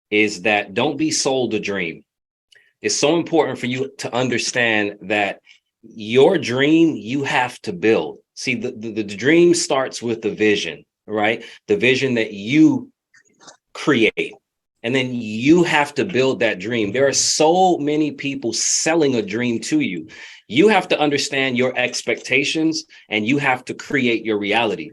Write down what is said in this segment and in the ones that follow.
is that don't be sold a dream. It's so important for you to understand that your dream, you have to build. See, the dream starts with the vision, right? The vision that you create. And then you have to build that dream. There are so many people selling a dream to you. You have to understand your expectations and you have to create your reality.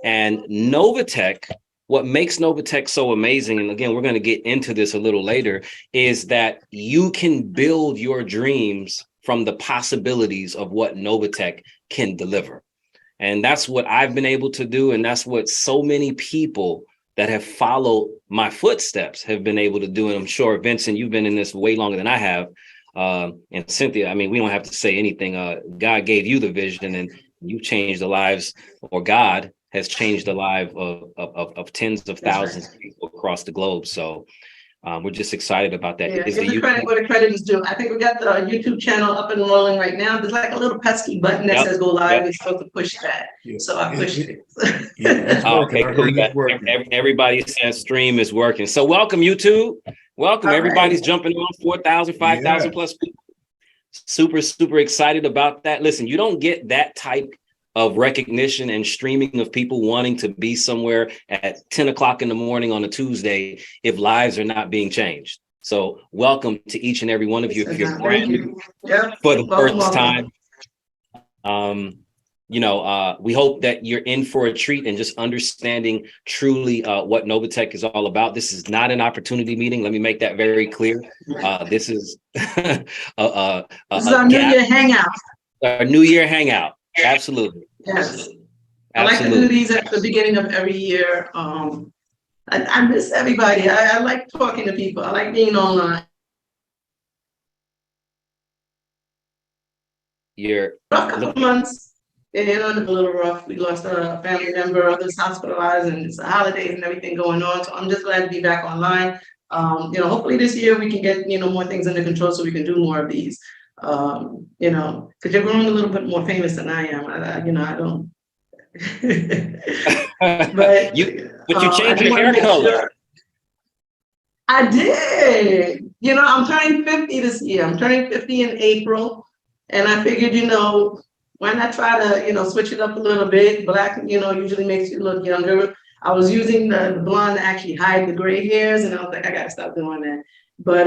And NovaTech, what makes NovaTech so amazing, and again, we're going to get into this a little later, is that you can build your dreams from the possibilities of what NovaTech can deliver. And that's what I've been able to do. And that's what so many people that have followed my footsteps have been able to do. And I'm sure, Vincent, you've been in this way longer than I have. And Cynthia, I mean, we don't have to say anything. God gave you the vision and you changed the lives, or God has changed the life of tens of thousands of people across the globe. So we're just excited about that. Yeah, give the credit where the credit is due. I think we got the YouTube channel up and rolling right now. There's like a little pesky button that says go live. We're supposed to push that. So I pushed it. Okay, cool. Everybody says stream is working. So welcome, YouTube. Welcome. All everybody's jumping on 4,000, 5,000 plus people. Super, super excited about that. Listen, you don't get that type of recognition and streaming of people wanting to be somewhere at 10 o'clock in the morning on a Tuesday if lives are not being changed. So welcome to each and every one of you if you're brand new for the first time. We hope that you're in for a treat and just understanding truly what NovaTech is all about. This is not an opportunity meeting. Let me make that very clear. This is this is our New Year hangout. Our New Year hangout. Absolutely. Yes. I like to do these at the beginning of every year. I miss everybody. I like talking to people. I like being online. You're a couple of months. It ended a little rough. We lost a family member, others hospitalized, and it's the holidays and everything going on. So I'm just glad to be back online. Hopefully this year we can get more things under control so we can do more of these. Because you're growing a little bit more famous than I am. I don't. but you changed your hair color. Sure. I did. I'm turning 50 this year. I'm turning 50 in April, and I figured, why not try to, switch it up a little bit? Black, usually makes you look younger. I was using the blonde to actually hide the gray hairs, and I was like, I gotta stop doing that. But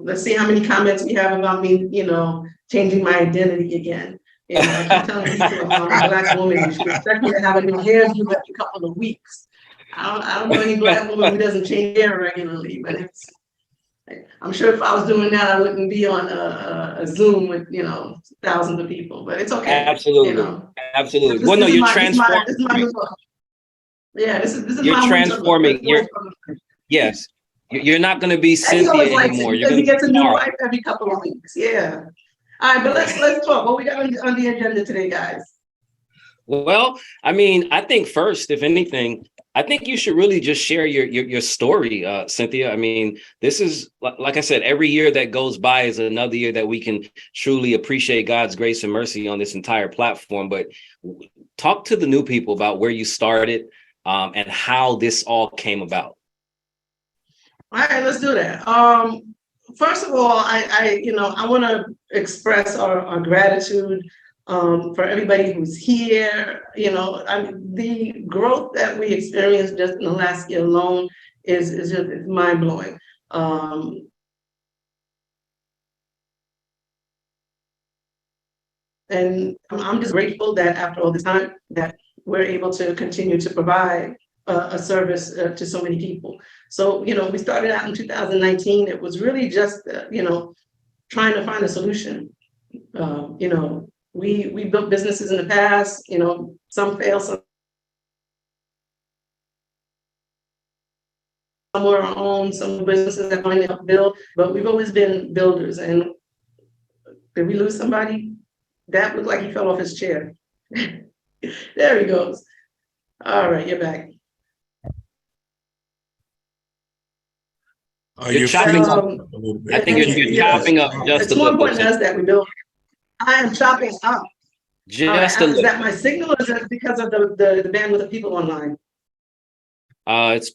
let's see how many comments we have about me, changing my identity again. I keep telling people I'm a Black woman. You should expect me to have a new hairdo every couple of weeks. I don't know any Black woman who doesn't change hair regularly, but I'm sure if I was doing that, I wouldn't be on a Zoom with thousands of people. But it's okay. Absolutely, absolutely. Well, no, you're transforming. Yeah, this is you're transforming. Yes. You're not going to be Cynthia anymore. You're going to get a new wife every couple of weeks. Yeah. All right, but let's talk. What we got on the agenda today, guys? Well, I mean, I think first, if anything, I think you should really just share your story, Cynthia. I mean, this is, like I said, every year that goes by is another year that we can truly appreciate God's grace and mercy on this entire platform. But talk to the new people about where you started and how this all came about. All right, let's do that. First of all, I want to express our gratitude for everybody who's here. The growth that we experienced just in the last year alone is just mind blowing. And I'm just grateful that after all this time that we're able to continue to provide a service to so many people. So, we started out in 2019. It was really just, trying to find a solution. We built businesses in the past, some fail, some were our own, some businesses that finally helped build, but we've always been builders. And did we lose somebody? That looked like he fell off his chair. There he goes. All right, you're back. You're chopping up. I think you're chopping up just a little bit. It's more important to us that we build. I am chopping up. Just a little. Is that my signal, or is that because of the bandwidth of people online? It's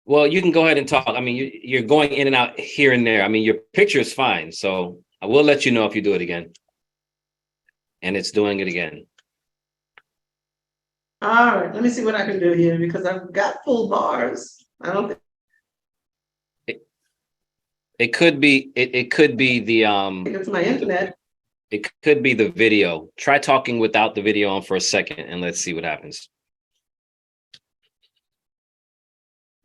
Well, you can go ahead and talk. I mean, you're going in and out here and there. I mean, your picture is fine. So I will let you know if you do it again. And it's doing it again. All right, let me see what I can do here because I've got full bars. I don't think it could be it could be the it's my internet. it could be the video. Try talking without the video on for a second and let's see what happens.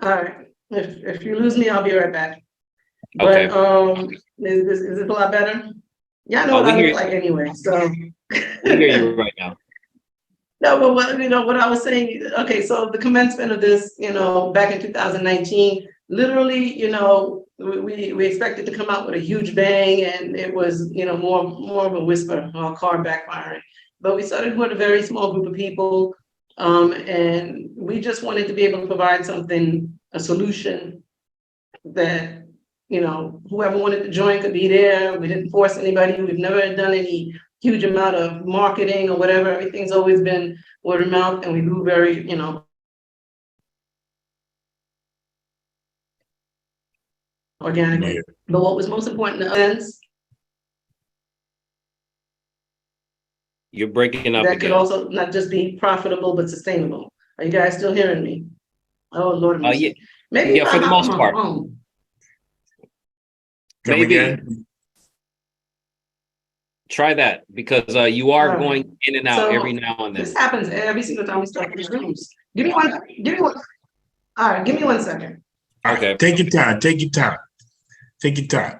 All right, if you lose me, I'll be right back. Okay. But is it a lot better? Yeah, I know what I look like anyway. So we hear you right now. No, but what I was saying, okay, so the commencement of this, back in 2019, literally, we expected to come out with a huge bang, and it was, more of a whisper, car backfiring. But we started with a very small group of people, and we just wanted to be able to provide something, a solution that, whoever wanted to join could be there. We didn't force anybody. We've never done any huge amount of marketing or whatever. Everything's always been word of mouth, and we grew very, organically. Yeah. But what was most important to us, you're breaking up that again. Could also not just be profitable but sustainable. Are you guys still hearing me? Oh Lord, yeah. Maybe for the most part. Maybe. Again. Try that because you are going in and out every now and then. This happens every single time we start these rooms. Give me one. All right, give me 1 second. Okay. Right, take your time. Take your time. Take your time.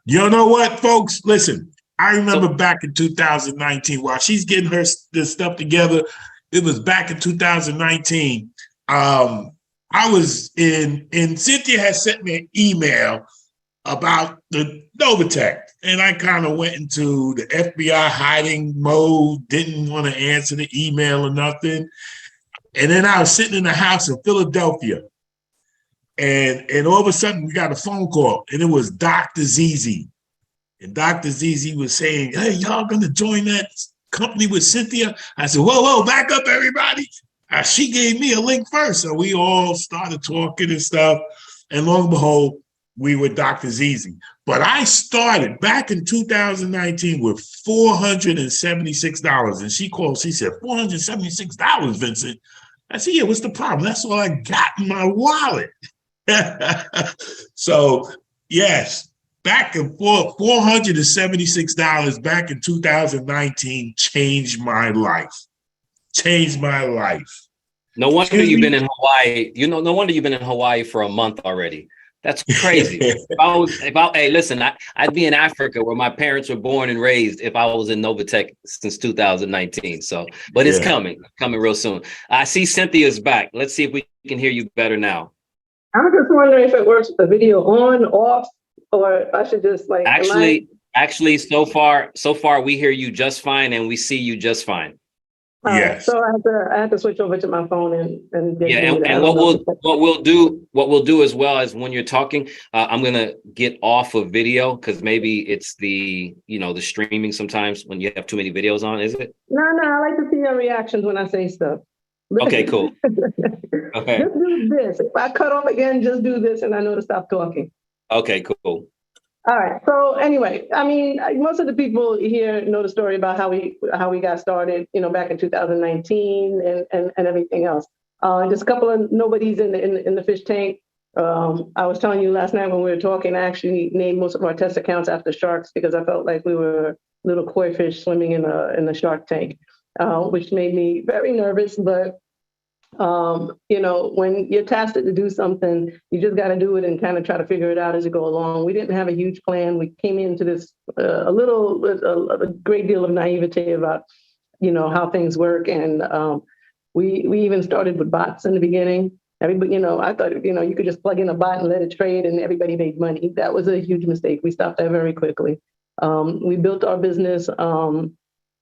You know what, folks? Listen, I remember back in 2019, while she's getting this stuff together, it was back in 2019. I was and Cynthia had sent me an email about the NovaTech. And I kind of went into the FBI hiding mode, didn't want to answer the email or nothing. And then I was sitting in the house in Philadelphia. And all of a sudden we got a phone call, and it was Dr. ZZ. And Dr. ZZ was saying, hey, y'all gonna join that company with Cynthia? I said, whoa, back up, everybody. She gave me a link first. So we all started talking and stuff. And lo and behold, we were Dr. ZZ. But I started back in 2019 with $476. And she called, she said, $476, Vincent. I said, yeah, what's the problem? That's all I got in my wallet. So, yes, back and forth, $476 back in 2019 changed my life. Changed my life. No wonder you've been in Hawaii. No wonder you've been in Hawaii for a month already. That's crazy. Hey, listen, I'd be in Africa where my parents were born and raised if I was in NovaTech since 2019. So, but it's coming real soon. I see Cynthia's back. Let's see if we can hear you better now. I'm just wondering if it works with the video on, off, or I should just like. Actually, so far we hear you just fine and we see you just fine. Yes. So I have to switch over to my phone and what we'll do as well as when you're talking, I'm gonna get off of video because maybe it's the the streaming sometimes when you have too many videos on, is it? No, I like to see your reactions when I say stuff. Okay, cool. Okay. Just do this. If I cut off again, just do this and I know to stop talking. Okay, cool. All right. So anyway, I mean, most of the people here know the story about how we got started, back in 2019 and everything else. Just a couple of nobodies in the fish tank. I was telling you last night when we were talking, I actually named most of our test accounts after sharks because I felt like we were little koi fish swimming in the shark tank, which made me very nervous. But when you're tasked to do something, you just got to do it and kind of try to figure it out as you go along. We didn't have a huge plan. We came into this a great deal of naivete about, how things work. And we even started with bots in the beginning. Everybody, I thought, you could just plug in a bot and let it trade and everybody made money. That was a huge mistake. We stopped that very quickly. We built our business,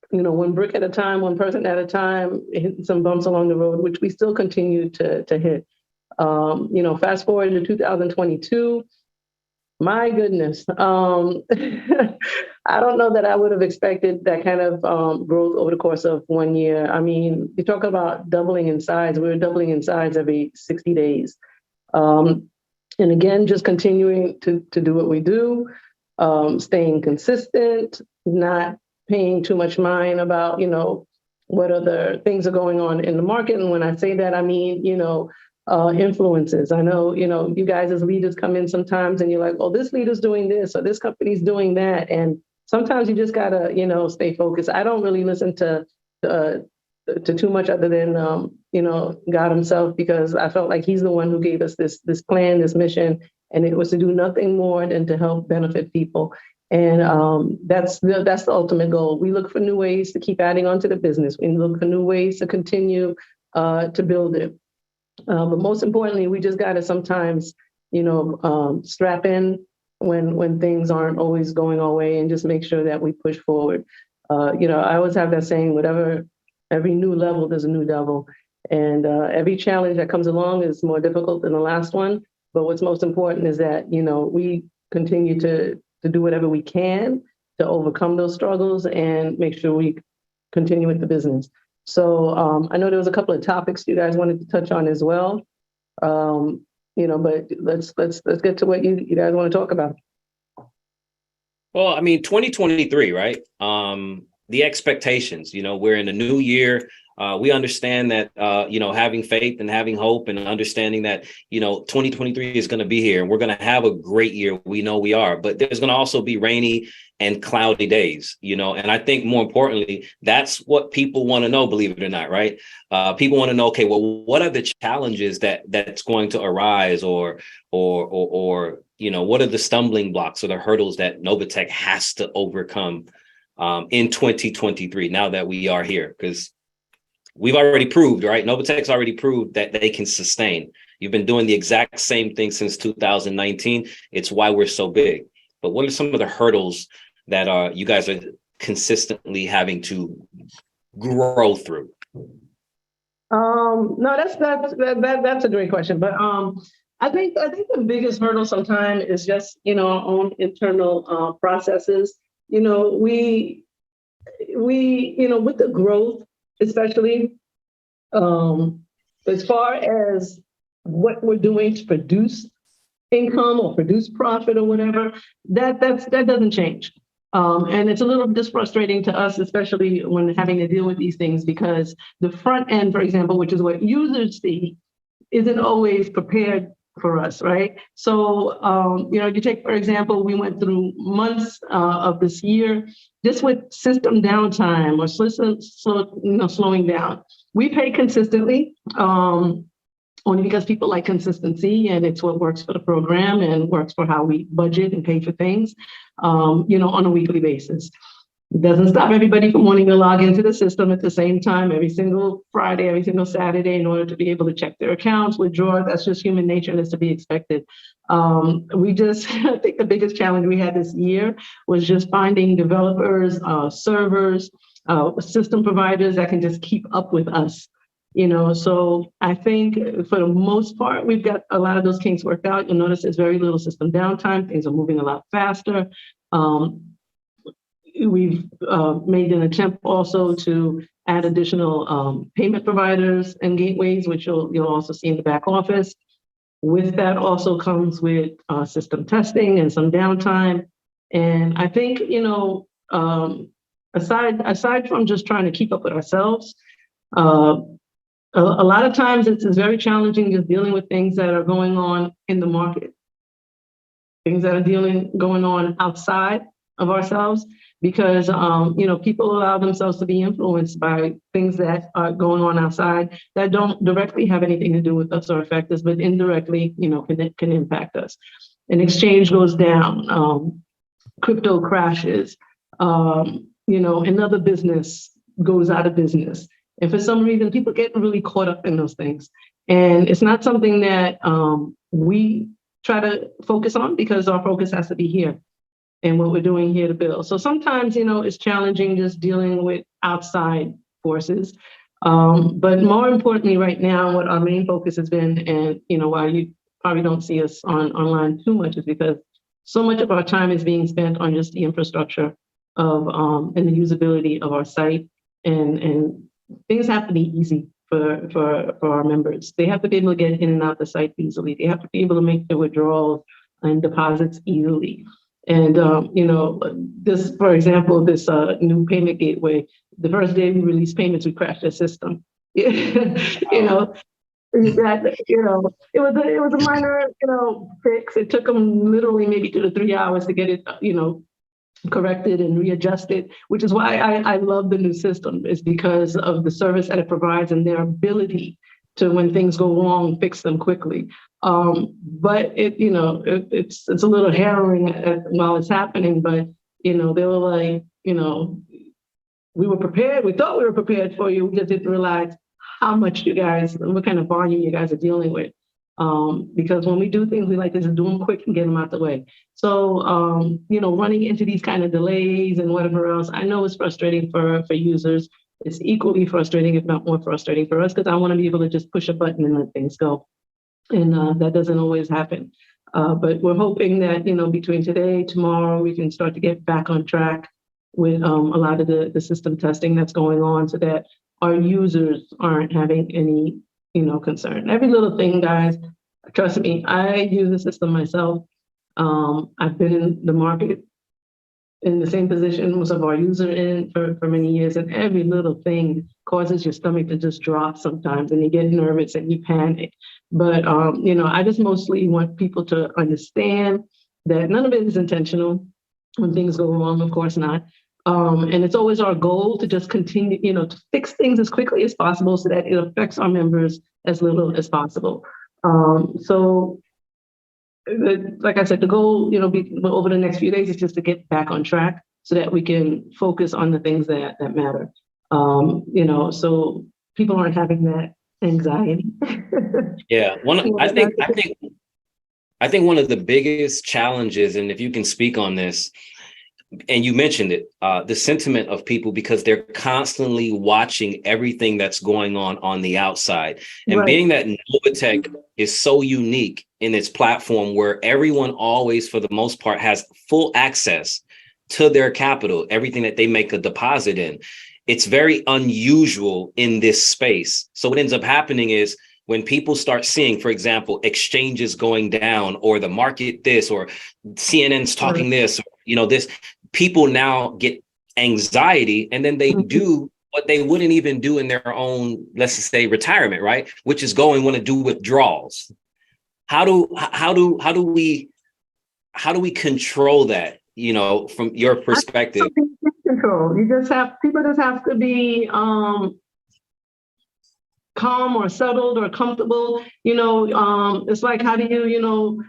one brick at a time, one person at a time, hitting some bumps along the road, which we still continue to hit. Fast forward to 2022, my goodness. I don't know that I would have expected that kind of growth over the course of 1 year. I mean, you talk about doubling in size. We were doubling in size every 60 days. And again, just continuing to do what we do, staying consistent, not paying too much mind about, what other things are going on in the market. And when I say that, I mean, influences. I know, you guys as leaders come in sometimes and you're like, oh, this leader's doing this or this company's doing that. And sometimes you just gotta, stay focused. I don't really listen to too much other than, God himself, because I felt like he's the one who gave us this plan, this mission, and it was to do nothing more than to help benefit people. And that's the ultimate goal. We look for new ways to keep adding on to the business. We look for new ways to continue to build it. But most importantly, we just got to sometimes, strap in when things aren't always going our way and just make sure that we push forward. I always have that saying, every new level, there's a new devil. And every challenge that comes along is more difficult than the last one. But what's most important is that, we continue to do whatever we can to overcome those struggles and make sure we continue with the business. So I know there was a couple of topics you guys wanted to touch on as well. But let's get to what you guys want to talk about. Well, I mean, 2023, right? The expectations, we're in a new year. We understand that, having faith and having hope and understanding that, 2023 is going to be here and we're going to have a great year. We know we are, but there's going to also be rainy and cloudy days, and I think more importantly, that's what people want to know, believe it or not, right? People want to know, okay, well, what are the challenges that's going to arise or what are the stumbling blocks or the hurdles that NovaTech has to overcome in 2023, now that we are here? Because we've already proved, right? NovaTech's already proved that they can sustain. You've been doing the exact same thing since 2019. It's why we're so big. But what are some of the hurdles that you guys are consistently having to grow through? No, that's a great question. But I think the biggest hurdle sometimes is just, our own internal processes. We with the growth, especially as far as what we're doing to produce income or produce profit or whatever, that doesn't change. And it's a little just frustrating to us, especially when having to deal with these things, because the front end, for example, which is what users see, isn't always prepared for us, right? So, you take, for example, we went through months of this year just with system downtime or system slowing down. We pay consistently, only because people like consistency, and it's what works for the program and works for how we budget and pay for things, on a weekly basis. It doesn't stop everybody from wanting to log into the system at the same time every single Friday, every single Saturday in order to be able to check their accounts, withdraw. That's just human nature and it's to be expected. I think the biggest challenge we had this year was just finding developers, servers, system providers that can just keep up with us. So I think for the most part, we've got a lot of those kinks worked out. You'll notice there's very little system downtime. Things are moving a lot faster. We've made an attempt also to add additional payment providers and gateways, which you'll also see in the back office. With that also comes with system testing and some downtime. And I think, aside from just trying to keep up with ourselves, a lot of times it's very challenging just dealing with things that are going on in the market, things that are going on outside of ourselves, because people allow themselves to be influenced by things that are going on outside that don't directly have anything to do with us or affect us, but indirectly, can impact us. An exchange goes down, crypto crashes, another business goes out of business. And for some reason, people get really caught up in those things. And it's not something that we try to focus on, because our focus has to be here and what we're doing here to build. So sometimes, it's challenging just dealing with outside forces. But more importantly, right now, what our main focus has been, and why you probably don't see us online too much, is because so much of our time is being spent on just the infrastructure of and the usability of our site, and things have to be easy. for our members. They have to be able to get in and out the site easily. They have to be able to make their withdrawals and deposits easily. And, this, for example, this new payment gateway, the first day we released payments, we crashed the system. It was a minor, fix. It took them literally maybe 2 to 3 hours to get it, corrected and readjusted, which is why I love the new system, is because of the service that it provides and their ability to, when things go wrong, fix them quickly. But it's a little harrowing while it's happening, but, they were like, we were prepared. We thought we were prepared for you. We just didn't realize how much what kind of volume you guys are dealing with. Because when we do things, we like to just do them quick and get them out the way. So, running into these kind of delays and whatever else, I know it's frustrating for users. It's equally frustrating, if not more frustrating for us, because I want to be able to just push a button and let things go. And that doesn't always happen. But we're hoping that, between today, tomorrow, we can start to get back on track with a lot of the system testing that's going on, so that our users aren't having any, concern. Every little thing, guys, trust me, I use the system myself. I've been in the market in the same position most of our user in for many years, and every little thing causes your stomach to just drop sometimes, and you get nervous and you panic. But, I just mostly want people to understand that none of it is intentional. When things go wrong, of course not. And it's always our goal to just continue, to fix things as quickly as possible so that it affects our members as little as possible. So, like I said, the goal, over the next few days is just to get back on track so that we can focus on the things that matter. So people aren't having that anxiety. Yeah, I think one of the biggest challenges, and if you can speak on this, and you mentioned it, the sentiment of people, because they're constantly watching everything that's going on the outside. And Right. being that NovaTech is so unique in its platform, where everyone always, for the most part, has full access to their capital, everything that they make a deposit in. It's very unusual in this space. So what ends up happening is, when people start seeing, for example, exchanges going down, or the market this, or CNN's talking this, this, people now get anxiety, and then they do what they wouldn't even do in their own, let's just say, retirement, right? Which is want to do withdrawals. How do we control that, from your perspective? Control. People just have to be calm or settled or comfortable. It's like, how do you,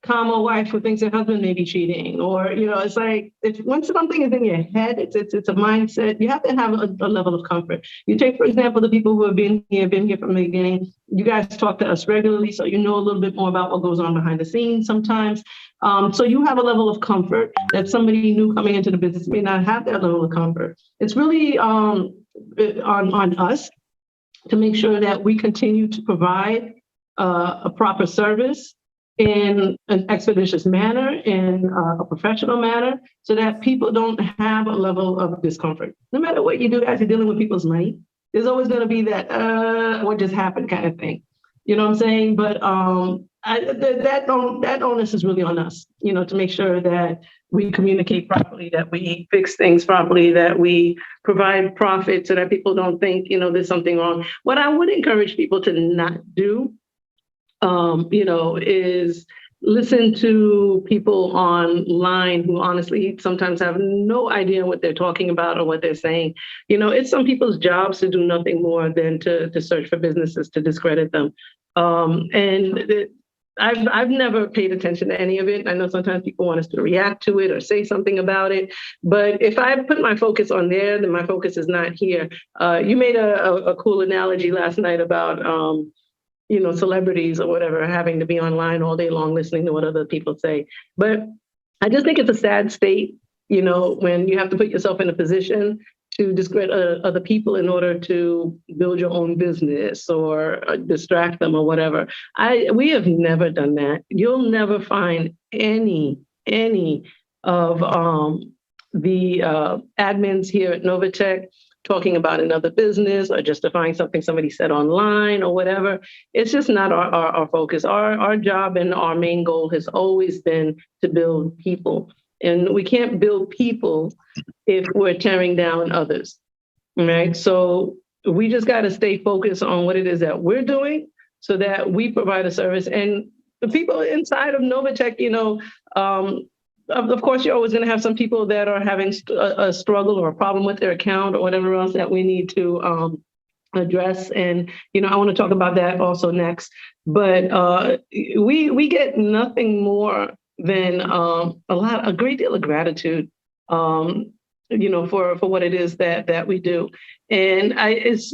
calm a wife who thinks her husband may be cheating? Or, it's like, once something is in your head, it's a mindset. You have to have a level of comfort. You take, for example, the people who have been here from the beginning. You guys talk to us regularly, so you know a little bit more about what goes on behind the scenes sometimes. So you have a level of comfort that somebody new coming into the business may not have that level of comfort. It's really on us to make sure that we continue to provide a proper service in an expeditious manner, in a professional manner, so that people don't have a level of discomfort. No matter what you do, guys, you're dealing with people's money. There's always going to be that what just happened kind of thing. You know what I'm saying? But that onus is really on us, to make sure that we communicate properly, that we fix things properly, that we provide profit so that people don't think, there's something wrong. What I would encourage people to not do, is listen to people online who honestly sometimes have no idea what they're talking about or what they're saying. It's some people's jobs to do nothing more than to search for businesses to discredit them. I've never paid attention to any of it. I know sometimes people want us to react to it or say something about it, but if I put my focus on there, then my focus is not here. You made a cool analogy last night about celebrities or whatever having to be online all day long listening to what other people say. But I just think it's a sad state, when you have to put yourself in a position to discredit other people in order to build your own business or distract them or whatever. We have never done that. You'll never find any of the admins here at NovaTech talking about another business or justifying something somebody said online or whatever. It's just not our focus. Our job and our main goal has always been to build people. And we can't build people if we're tearing down others, right? So we just got to stay focused on what it is that we're doing so that we provide a service. And the people inside of NovaTech, of course, you're always going to have some people that are having a struggle or a problem with their account or whatever else that we need to address. And, I want to talk about that also next. But we get nothing more than a great deal of gratitude, for what it is that we do. And it's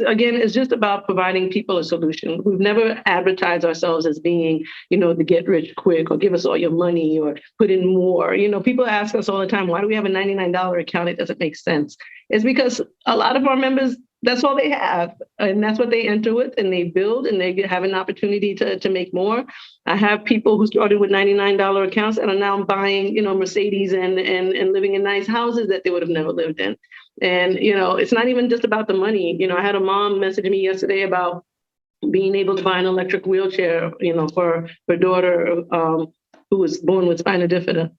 just about providing people a solution. We've never advertised ourselves as being, the get rich quick or give us all your money or put in more. People ask us all the time, why do we have a $99 account? It doesn't make sense. It's because a lot of our members, that's all they have. And that's what they enter with, and they build, and they have an opportunity to make more. I have people who started with $99 accounts and are now buying, Mercedes and living in nice houses that they would have never lived in. And, it's not even just about the money. I had a mom message me yesterday about being able to buy an electric wheelchair, for her daughter who was born with spina bifida,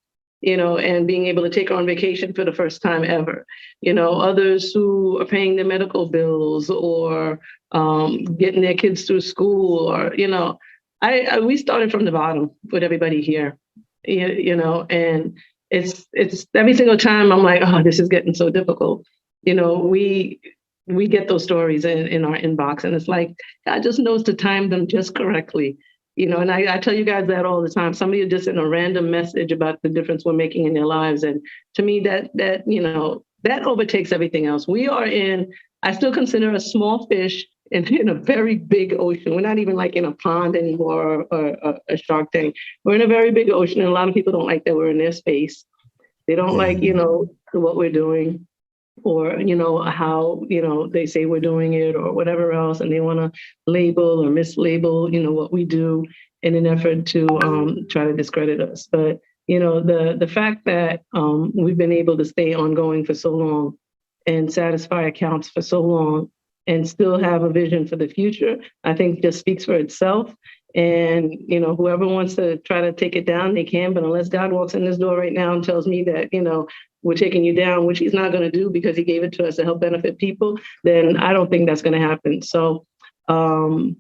and being able to take her on vacation for the first time ever. Others who are paying their medical bills or getting their kids through school, or, we started from the bottom with everybody here, and it's every single time I'm like, oh, this is getting so difficult. We get those stories in our inbox, and it's like, God just knows to time them just correctly. And I tell you guys that all the time. Somebody will just send a random message about the difference we're making in their lives. And to me, that overtakes everything else. I still consider a small fish in a very big ocean. We're not even like in a pond anymore or a shark tank. We're in a very big ocean, and a lot of people don't like that we're in their space. They don't like, what we're doing, or, how, they say we're doing it or whatever else. And they want to label or mislabel, what we do in an effort to try to discredit us. But, the fact that we've been able to stay ongoing for so long and satisfy accounts for so long and still have a vision for the future, I think just speaks for itself. And, whoever wants to try to take it down, they can. But unless God walks in this door right now and tells me that, we're taking you down, which he's not going to do because he gave it to us to help benefit people, then I don't think that's going to happen. So I'm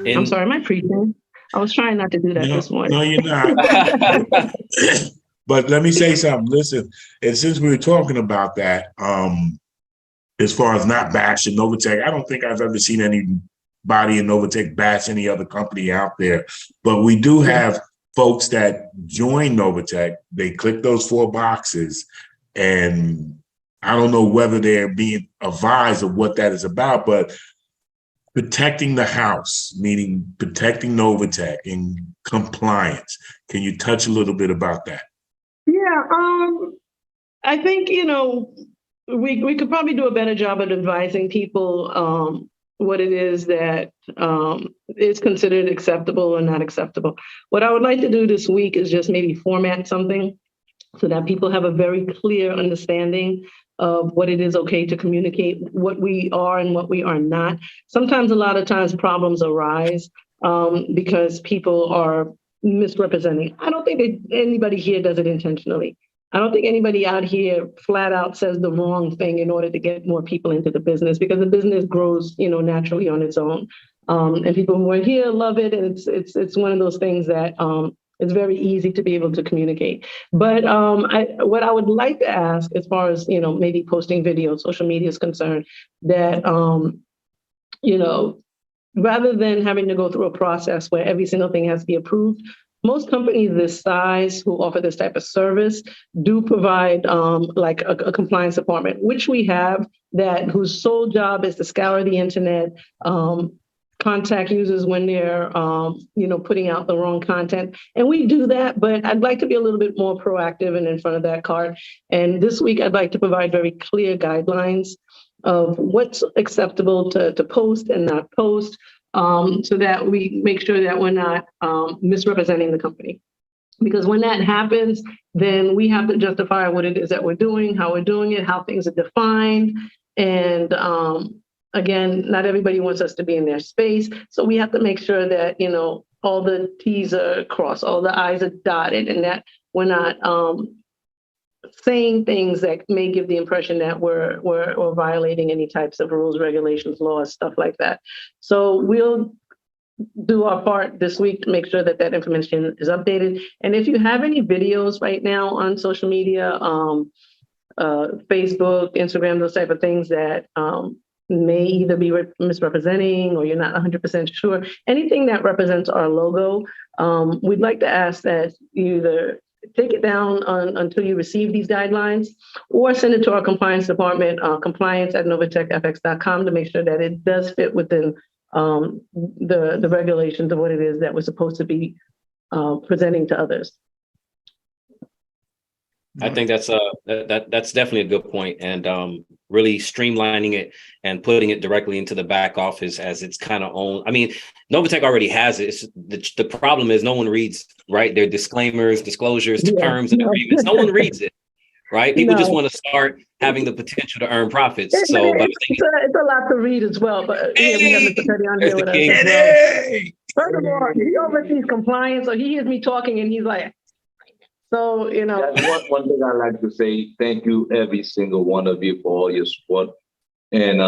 sorry, am I preaching? I was trying not to do that this morning. No, you're not. But let me say something. Listen, and since we were talking about that, as far as not bashing NovaTech, I don't think I've ever seen anybody in NovaTech bash any other company out there. But we do have folks that join NovaTech. They click those 4 boxes, and I don't know whether they're being advised of what that is about, but protecting the house, meaning protecting NovaTech and compliance. Can you touch a little bit about that? Yeah, I think, we could probably do a better job at advising people what it is that is considered acceptable or not acceptable. What I would like to do this week is just maybe format something so that people have a very clear understanding of what it is okay to communicate, what we are and what we are not. Sometimes, a lot of times, problems arise because people are misrepresenting. I don't think that anybody here does it intentionally. I don't think anybody out here flat out says the wrong thing in order to get more people into the business, because the business grows, naturally on its own. And people who are here love it. And it's one of those things that it's very easy to be able to communicate. But what I would like to ask, as far as, maybe posting videos, social media is concerned, that, rather than having to go through a process where every single thing has to be approved, most companies this size who offer this type of service do provide like a compliance department, which we have, whose sole job is to scour the internet, contact users when they're, putting out the wrong content. And we do that, but I'd like to be a little bit more proactive and in front of that cart. And this week, I'd like to provide very clear guidelines of what's acceptable to post and not post, so that we make sure that we're not misrepresenting the company. Because when that happens, then we have to justify what it is that we're doing, how we're doing it, how things are defined. And again, not everybody wants us to be in their space. So we have to make sure that, you know, all the T's are crossed, all the I's are dotted, and that we're not saying things that may give the impression that we're violating any types of rules, regulations, laws, stuff like that. So we'll do our part this week to make sure that that information is updated. And if you have any videos right now on social media, Facebook, Instagram, those type of things that may either be misrepresenting or you're not 100% sure, anything that represents our logo, we'd like to ask that you either take it down until you receive these guidelines, or send it to our compliance department, compliance@novatechfx.com, to make sure that it does fit within the regulations of what it is that we're supposed to be presenting to others. I think that's definitely a good point, and really streamlining it and putting it directly into the back office as its kind of own. I mean, NovaTech already has it. The problem is no one reads, right? Their disclaimers, disclosures, terms, and agreements. No one reads it, right? People just want to start having the potential to earn profits. So, but it's a lot to read as well. But we have Mr. Petty on here with us. Hey! Furthermore, he oversees compliance, so he hears me talking and he's like, so, you know. That's one thing I like to say, thank you, every single one of you, for all your support and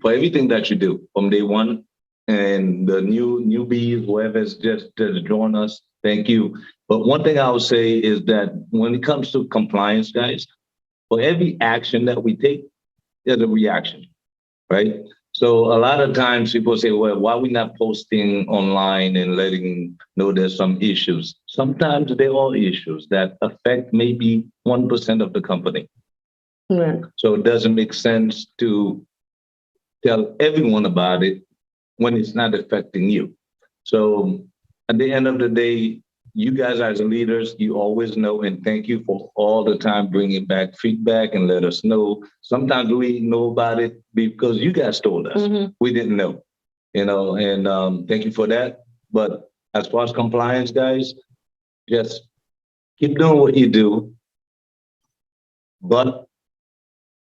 for everything that you do from day one. And the newbies, whoever's just joined us, thank you. But one thing I would say is that when it comes to compliance, guys, for every action that we take, there's a reaction, right? So a lot of times people say, well, why are we not posting online and letting know there's some issues? Sometimes there are issues that affect maybe 1% of the company. Right. So it doesn't make sense to tell everyone about it when it's not affecting you. So at the end of the day, you guys as leaders, you always know, and thank you for all the time bringing back feedback and let us know. Sometimes we know about it because you guys told us. Mm-hmm. We didn't know, you know, and thank you for that. But as far as compliance, guys, just keep doing what you do, but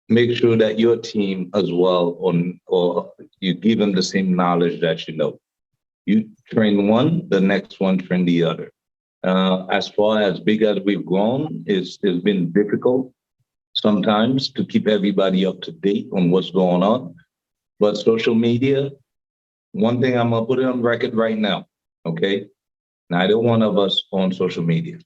make sure that your team as well, or you give them the same knowledge that you know. You train one, the next one train the other. As far as big as we've grown, it's been difficult sometimes to keep everybody up to date on what's going on. But social media, one thing I'm gonna put it on record right now, okay? Neither one of us on social media.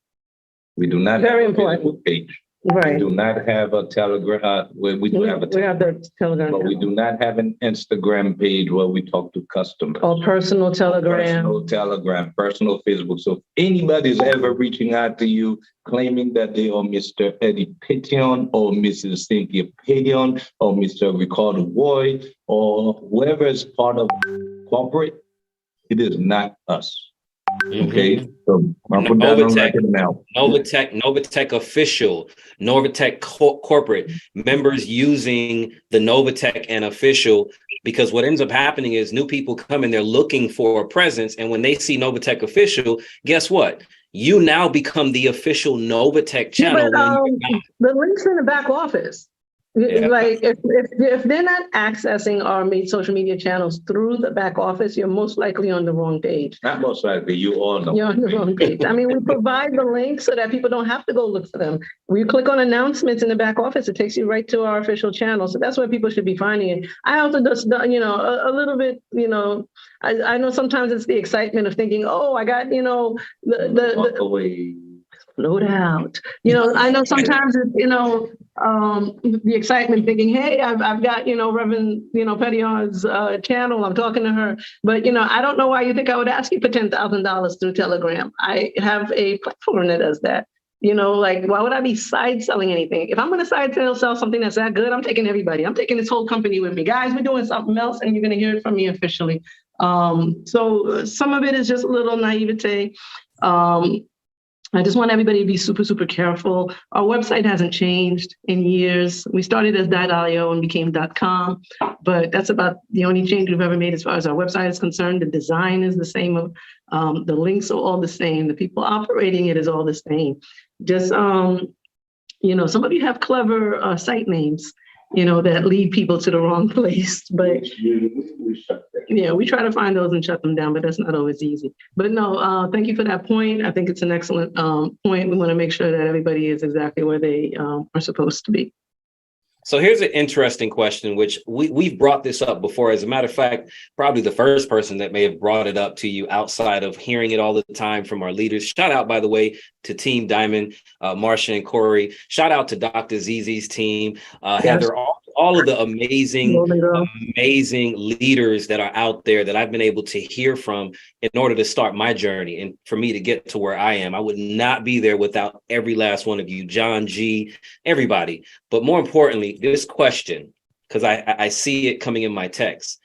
We do not Very have a important. Facebook page. Right. We do not have a Telegram. We do have a We have the Telegram. but we do not have an Instagram page where we talk to customers. Or personal Telegram. Personal Telegram, personal Facebook. So if anybody's ever reaching out to you claiming that they are Mr. Eddie Petion or Mrs. Cynthia Petion or Mr. Ricardo Boy or whoever is part of corporate, it is not us. Okay, so I'll put that on record now. NovaTech official, NovaTech corporate, members using the NovaTech and official, because what ends up happening is new people come in, they're looking for a presence, and when they see NovaTech official, guess what? You now become the official NovaTech channel. Yeah, but, the links in the back office. Yeah. Like if they're not accessing our social media channels through the back office, you're most likely on the wrong page. Not most likely, you all know. You're on the wrong page. I mean, we provide the links so that people don't have to go look for them. When you click on announcements in the back office, it takes you right to our official channel. So that's where people should be finding it. I also just, you know, a little bit, you know, I know sometimes it's the excitement of thinking, oh, I got, you know, away. Load out. You know, I know sometimes it's, you know, the excitement thinking, hey, I've got, you know, Reverend, you know, Pettion's channel. I'm talking to her. But, you know, I don't know why you think I would ask you for $10,000 through Telegram. I have a platform that does that. You know, like, why would I be side selling anything? If I'm going to side sell something that's that good, I'm taking everybody. I'm taking this whole company with me. Guys, we're doing something else and you're going to hear it from me officially. So some of it is just a little naivete. I just want everybody to be super, super careful. Our website hasn't changed in years. We started as .io and became .com, but that's about the only change we've ever made as far as our website is concerned. The design is the same. The links are all the same. The people operating it is all the same. Just, you know, some of you have clever site names, that lead people to the wrong place. But We shut that. yeah, we try to find those and shut them down, but that's not always easy. But no, thank you for that point. I think it's an excellent point. We want to make sure that everybody is exactly where they are supposed to be. So here's an interesting question, which we've brought this up before. As a matter of fact, probably the first person that may have brought it up to you outside of hearing it all the time from our leaders. Shout out, by the way, to Team Diamond, Marcia and Corey. Shout out to Dr. ZZ's team, Heather, all of the amazing leaders that are out there that I've been able to hear from in order to start my journey and for me to get to where I am. I would not be there without every last one of you, John G, everybody. But more importantly, this question, because I see it coming in my text.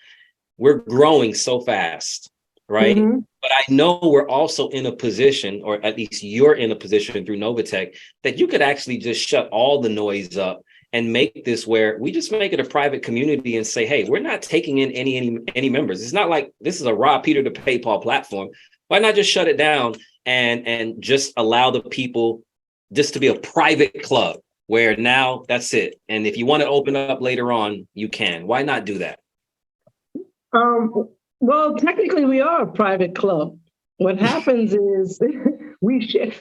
We're growing so fast, right? Mm-hmm. But I know we're also in a position, or at least you're in a position through NovaTech, that you could actually just shut all the noise up and make this where we just make it a private community and say, hey, we're not taking in any members. It's not like this is a rob Peter to pay Paul platform. Why not just shut it down and just allow the people just to be a private club where now that's it. And if you want to open up later on, you can. Why not do that? Well, technically we are a private club. What happens is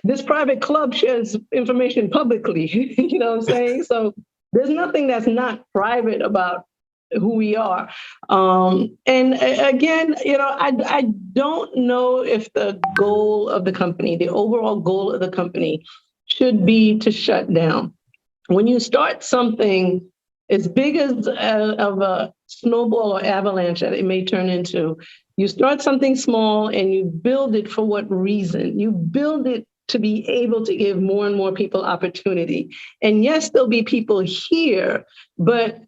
this private club shares information publicly. You know what I'm saying? So there's nothing that's not private about who we are. And again, I don't know if the goal of the company, the overall goal of the company should be to shut down. When you start something as big as of a snowball or avalanche that it may turn into, you start something small and you build it for what reason? You build it to be able to give more and more people opportunity. And yes, there'll be people here, but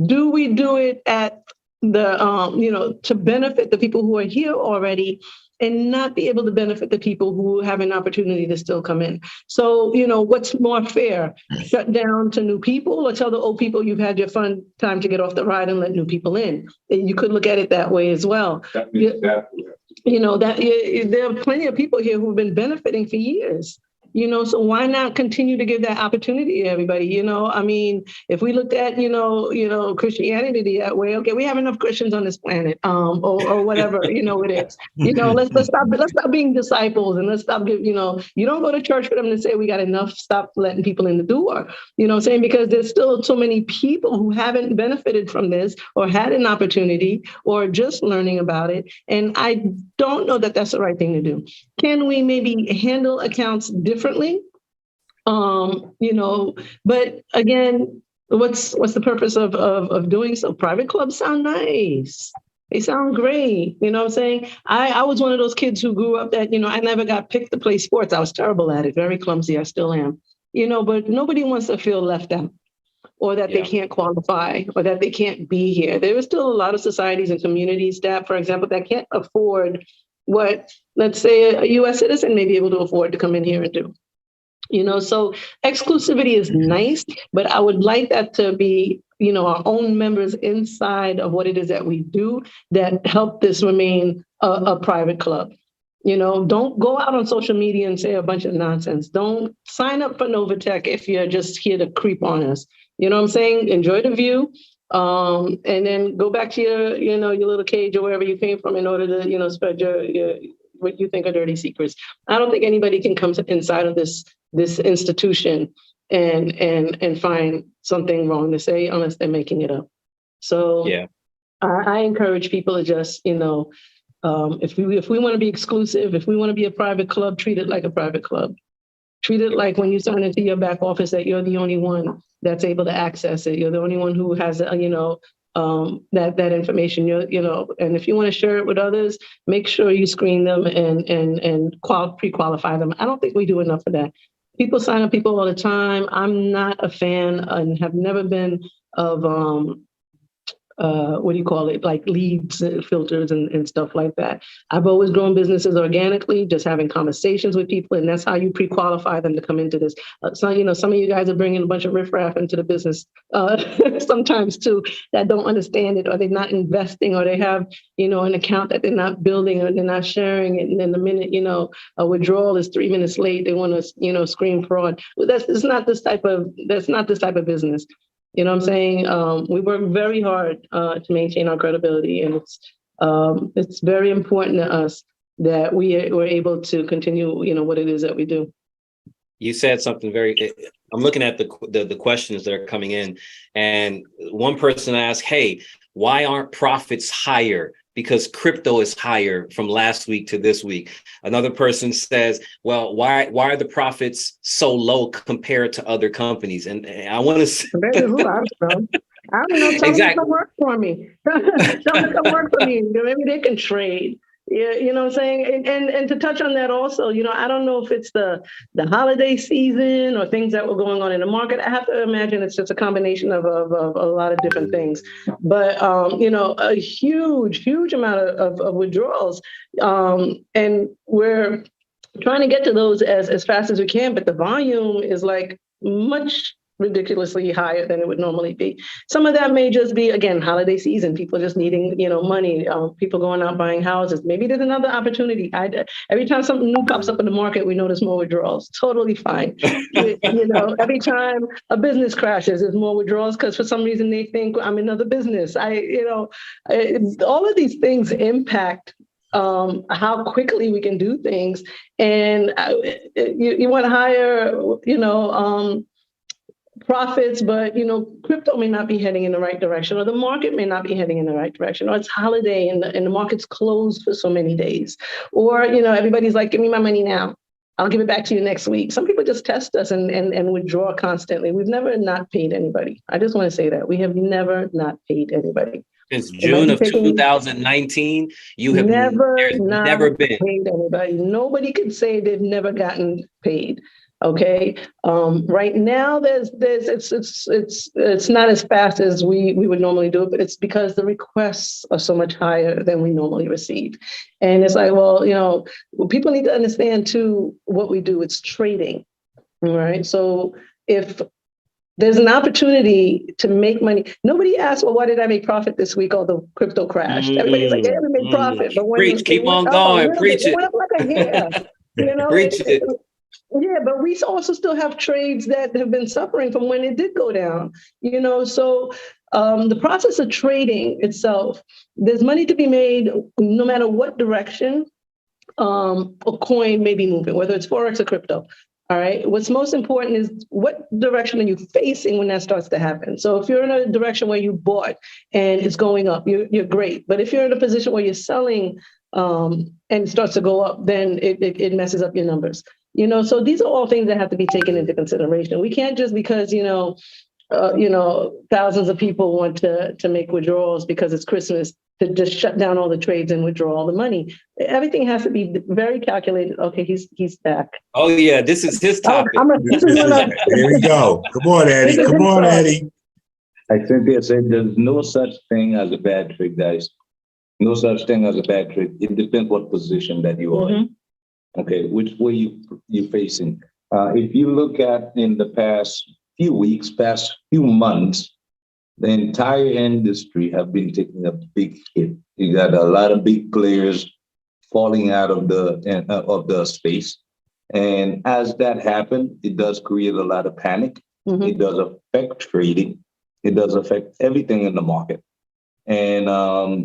do we do it at the, to benefit the people who are here already and not be able to benefit the people who have an opportunity to still come in? So, what's more fair? Shut down to new people or tell the old people you've had your fun time to get off the ride and let new people in? And you could look at it that way as well. That means that. There are plenty of people here who've been benefiting for years. So why not continue to give that opportunity to everybody? I mean, if we looked at, Christianity that way, okay, we have enough Christians on this planet, or whatever, it is. Let's stop being disciples and let's stop you don't go to church for them to say we got enough, stop letting people in the door. You know what I'm saying? Because there's still so many people who haven't benefited from this or had an opportunity or just learning about it. And I don't know that that's the right thing to do. Can we maybe handle accounts differently? But again, what's the purpose of doing so? Private clubs sound nice. They sound great. You know what I'm saying? I was one of those kids who grew up that, I never got picked to play sports. I was terrible at it, very clumsy. I still am, but nobody wants to feel left out or that they can't qualify or that they can't be here. There are still a lot of societies and communities that, for example, that can't afford what, let's say, a U.S. citizen may be able to afford to come in here and do. So exclusivity is nice, but I would like that to be, our own members inside of what it is that we do that help this remain a private club. Don't go out on social media and say a bunch of nonsense. Don't sign up for NovaTech if you're just here to creep on us. You know what I'm saying? Enjoy the view. And then go back to your little cage or wherever you came from in order to, spread your what you think are dirty secrets. I don't think anybody can come inside of this institution and find something wrong to say unless they're making it up. So I encourage people to just, if we want to be exclusive, if we want to be a private club, treat it like a private club. Treat it like when you sign into your back office that you're the only one that's able to access it. You're the only one who has, that information. And if you want to share it with others, make sure you screen them and pre-qualify them. I don't think we do enough of that. People sign up people all the time. I'm not a fan and have never been of like leads, filters and stuff like that. I've always grown businesses organically, just having conversations with people. And that's how you pre-qualify them to come into this. Some of you guys are bringing a bunch of riffraff into the business sometimes too, that don't understand it, or they're not investing, or they have, an account that they're not building or they're not sharing it. And then the minute, a withdrawal is 3 minutes late, they want to, scream fraud. Well, that's not this type of business. You know what I'm saying? We work very hard to maintain our credibility, and it's very important to us that we're able to continue, you know, what it is that we do. You said something I'm looking at the questions that are coming in, and one person asked, hey, why aren't profits higher? Because crypto is higher from last week to this week. Another person says, well, why are the profits so low compared to other companies? And I want to say, I don't know. Tell them to come work for me. Tell them to come work for me. Maybe they can trade. Yeah, you know what I'm saying? And to touch on that also, you know, I don't know if it's the holiday season or things that were going on in the market. I have to imagine it's just a combination of a lot of different things. But, you know, a huge amount of withdrawals. And we're trying to get to those as fast as we can, but the volume is like much ridiculously higher than it would normally be. Some of that may just be, again, holiday season, people just needing, you know, money, people going out buying houses. Maybe there's another opportunity. Every time something new pops up in the market, we notice more withdrawals. Totally fine. You know, every time a business crashes, there's more withdrawals because for some reason they think I'm another business. All of these things impact how quickly we can do things. And you want to hire, you know, profits, but you know, crypto may not be heading in the right direction, or the market may not be heading in the right direction, or it's holiday and the market's closed for so many days, or you know, everybody's like, give me my money now, I'll give it back to you next week. Some people just test us and withdraw constantly. We've never not paid anybody. I just want to say that we have never not paid anybody. Since June of 2019, you have never been paid anybody. Nobody can say they've never gotten paid. Okay. Right now, it's not as fast as we would normally do it, but it's because the requests are so much higher than we normally receive. And it's like, well, you know, people need to understand too what we do. It's trading, right? So if there's an opportunity to make money. Nobody asked, well, why did I make profit this week? All the crypto crashed. Everybody's like, yeah, we made profit. But when keep on going, preach it. It went up like a hair. You know, preach it. Yeah, but we also still have trades that have been suffering from when it did go down. You know, so the process of trading itself, there's money to be made no matter what direction a coin may be moving, whether it's Forex or crypto. All right. What's most important is what direction are you facing when that starts to happen? So if you're in a direction where you bought and it's going up, you're great. But if you're in a position where you're selling and it starts to go up, then it messes up your numbers. You know, so these are all things that have to be taken into consideration. We can't just because, you know, thousands of people want to make withdrawals because it's Christmas to just shut down all the trades and withdraw all the money. Everything has to be very calculated. Okay, he's back. Oh yeah, this is his topic. Here we go. Come on, Eddie. Come on, Eddie. Like Cynthia said, there's no such thing as a bad trade, guys. No such thing as a bad trade. It depends what position that you are in. Okay, which way you're facing. If you look at in the past few weeks, past few months, the entire industry have been taking a big hit. You got a lot of big players falling out of the space. And as that happened, it does create a lot of panic. It does affect trading. It does affect everything in the market. And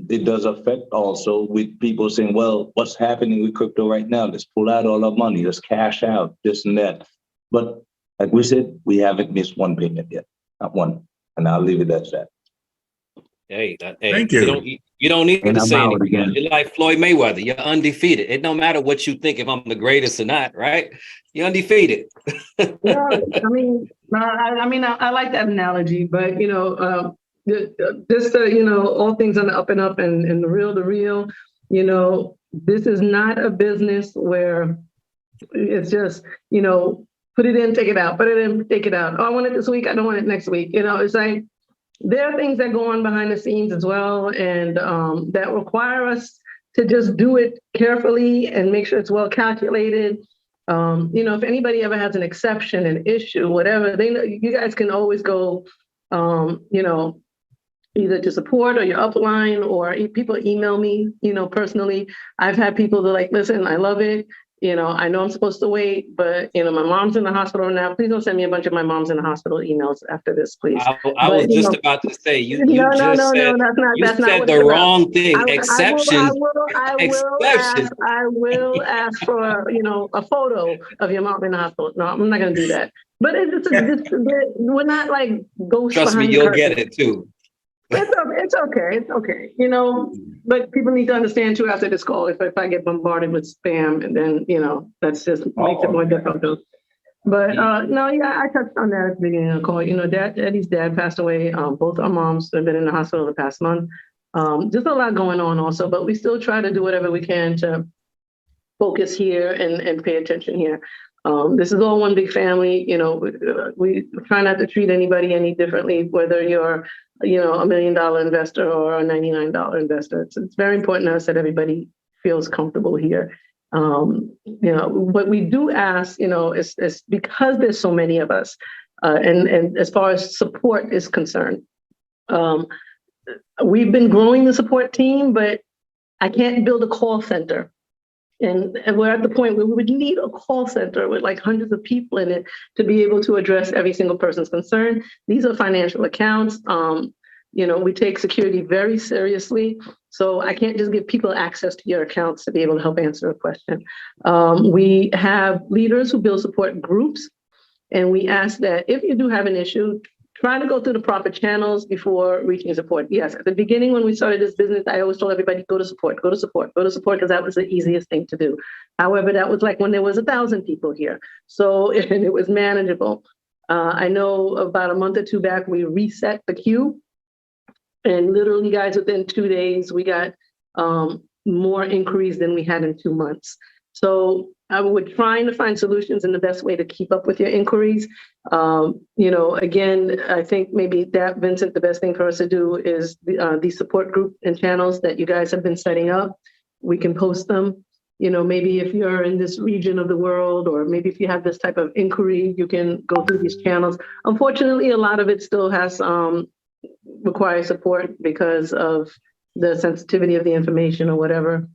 it does affect also with people saying, well, what's happening with crypto right now? Let's pull out all our money. Let's cash out, this and that. But like we said, we haven't missed one payment yet, not one. And I'll leave it at that. Hey, thank you. You don't need to say anything. You're like Floyd Mayweather. You're undefeated. It don't matter what you think if I'm the greatest or not, right? You're undefeated. Yeah, I like that analogy, but you know, just you know, all things on the up and up, and the real. You know, this is not a business where it's just, you know, put it in, take it out, put it in, take it out. Oh, I want it this week. I don't want it next week. You know, it's like there are things that go on behind the scenes as well, and that require us to just do it carefully and make sure it's well calculated. You know, if anybody ever has an exception, an issue, whatever, they know you guys can always go, you know, either to support or your upline, or people email me, you know, personally. I've had people that are like, listen, I love it. You know, I know I'm supposed to wait, but you know, my mom's in the hospital now. Please don't send me a bunch of my mom's in the hospital emails after this, please. I was But, you just know, about to say, you no, just said, that's not what the it's about. wrong thing. Exception. Exception. I will ask for, you know, a photo of your mom in the hospital. No, I'm not going to do that. But we're not like ghosts Trust me, behind the you'll curtain. get it too. It's okay. It's okay. You know, but people need to understand too after this call, if I get bombarded with spam, and then, you know, that's just makes it more difficult. But no, yeah, I touched on that at the beginning of the call. You know, Eddie's dad passed away. Both our moms have been in the hospital the past month. Just a lot going on also, but we still try to do whatever we can to focus here and pay attention here. This is all one big family. You know, we try not to treat anybody any differently, whether you're, you know, $1 million investor or a $99 investor. It's very important to us that everybody feels comfortable here. You know, what we do ask, you know, is because there's so many of us, and as far as support is concerned, we've been growing the support team, but I can't build a call center. And we're at the point where we would need a call center with like hundreds of people in it to be able to address every single person's concern. These are financial accounts. You know, we take security very seriously. So I can't just give people access to your accounts to be able to help answer a question. We have leaders who build support groups. And we ask that if you do have an issue, try to go through the proper channels before reaching support. Yes, at the beginning when we started this business, I always told everybody, go to support, go to support, go to support, because that was the easiest thing to do. However, that was like when there was 1,000 people here. So, and it was manageable. I know about a month or two back, we reset the queue. And literally, guys, within 2 days, we got more inquiries than we had in 2 months. So we're trying to find solutions in the best way to keep up with your inquiries. You know, again, I think maybe that, Vincent, the best thing for us to do is the support group and channels that you guys have been setting up. We can post them. You know, maybe if you're in this region of the world, or maybe if you have this type of inquiry, you can go through these channels. Unfortunately, a lot of it still has requires support because of the sensitivity of the information or whatever.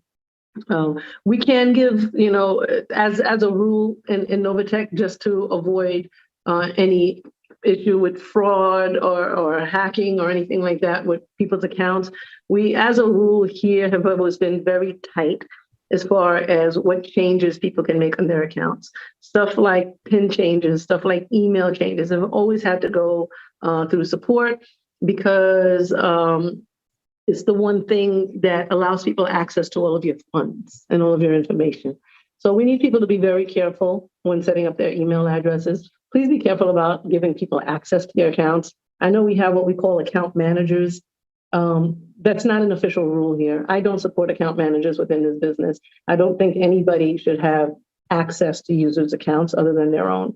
We can give, you know, as a rule in NovaTech, just to avoid any issue with fraud or hacking or anything like that with people's accounts. We, as a rule here, have always been very tight as far as what changes people can make on their accounts. Stuff like PIN changes, stuff like email changes have always had to go through support, because it's the one thing that allows people access to all of your funds and all of your information. So we need people to be very careful when setting up their email addresses. Please be careful about giving people access to their accounts. I know we have what we call account managers. That's not an official rule here. I don't support account managers within this business. I don't think anybody should have access to users' accounts other than their own.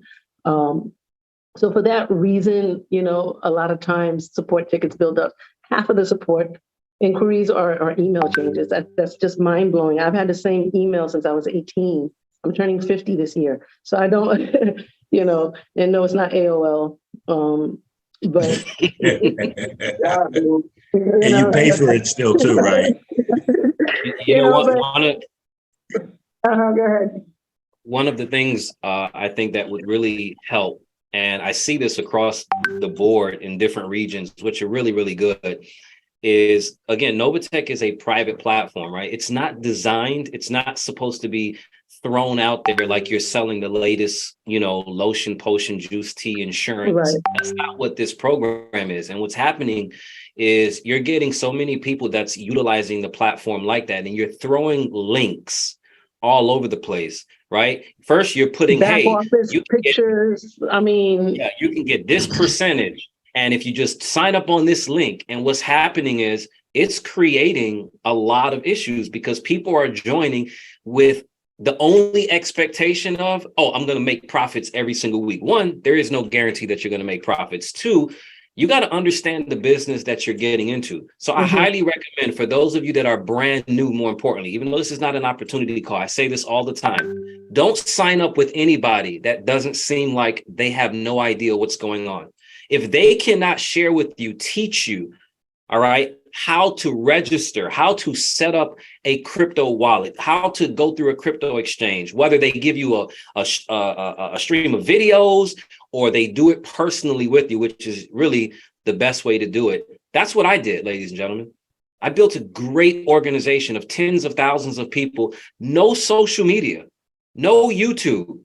So for that reason, you know, a lot of times support tickets build up. Half of the support inquiries are email changes. That's just mind blowing. I've had the same email since I was 18. I'm turning 50 this year. So I don't, you know, and no, it's not AOL. But and you pay for it still too, right? You know what? Go ahead. One of the things I think that would really help, and I see this across the board in different regions, which are really, really good, is, again, NovaTech is a private platform, right? It's not designed, it's not supposed to be thrown out there like you're selling the latest, you know, lotion, potion, juice, tea, insurance. Right. That's not what this program is. And what's happening is you're getting so many people that's utilizing the platform like that, and you're throwing links all over the place, right? First, you're putting, back hey, office you can pictures. I mean, yeah, you can get this percentage. And if you just sign up on this link, and what's happening is it's creating a lot of issues, because people are joining with the only expectation of, oh, I'm going to make profits every single week. One, there is no guarantee that you're going to make profits. Two, you got to understand the business that you're getting into. So I highly recommend, for those of you that are brand new, more importantly, even though this is not an opportunity call, I say this all the time, don't sign up with anybody that doesn't seem like they have no idea what's going on. If they cannot share with you, teach you, all right, how to register, how to set up a crypto wallet, how to go through a crypto exchange, whether they give you a stream of videos or they do it personally with you, which is really the best way to do it. That's what I did, ladies and gentlemen. I built a great organization of tens of thousands of people, no social media, no YouTube.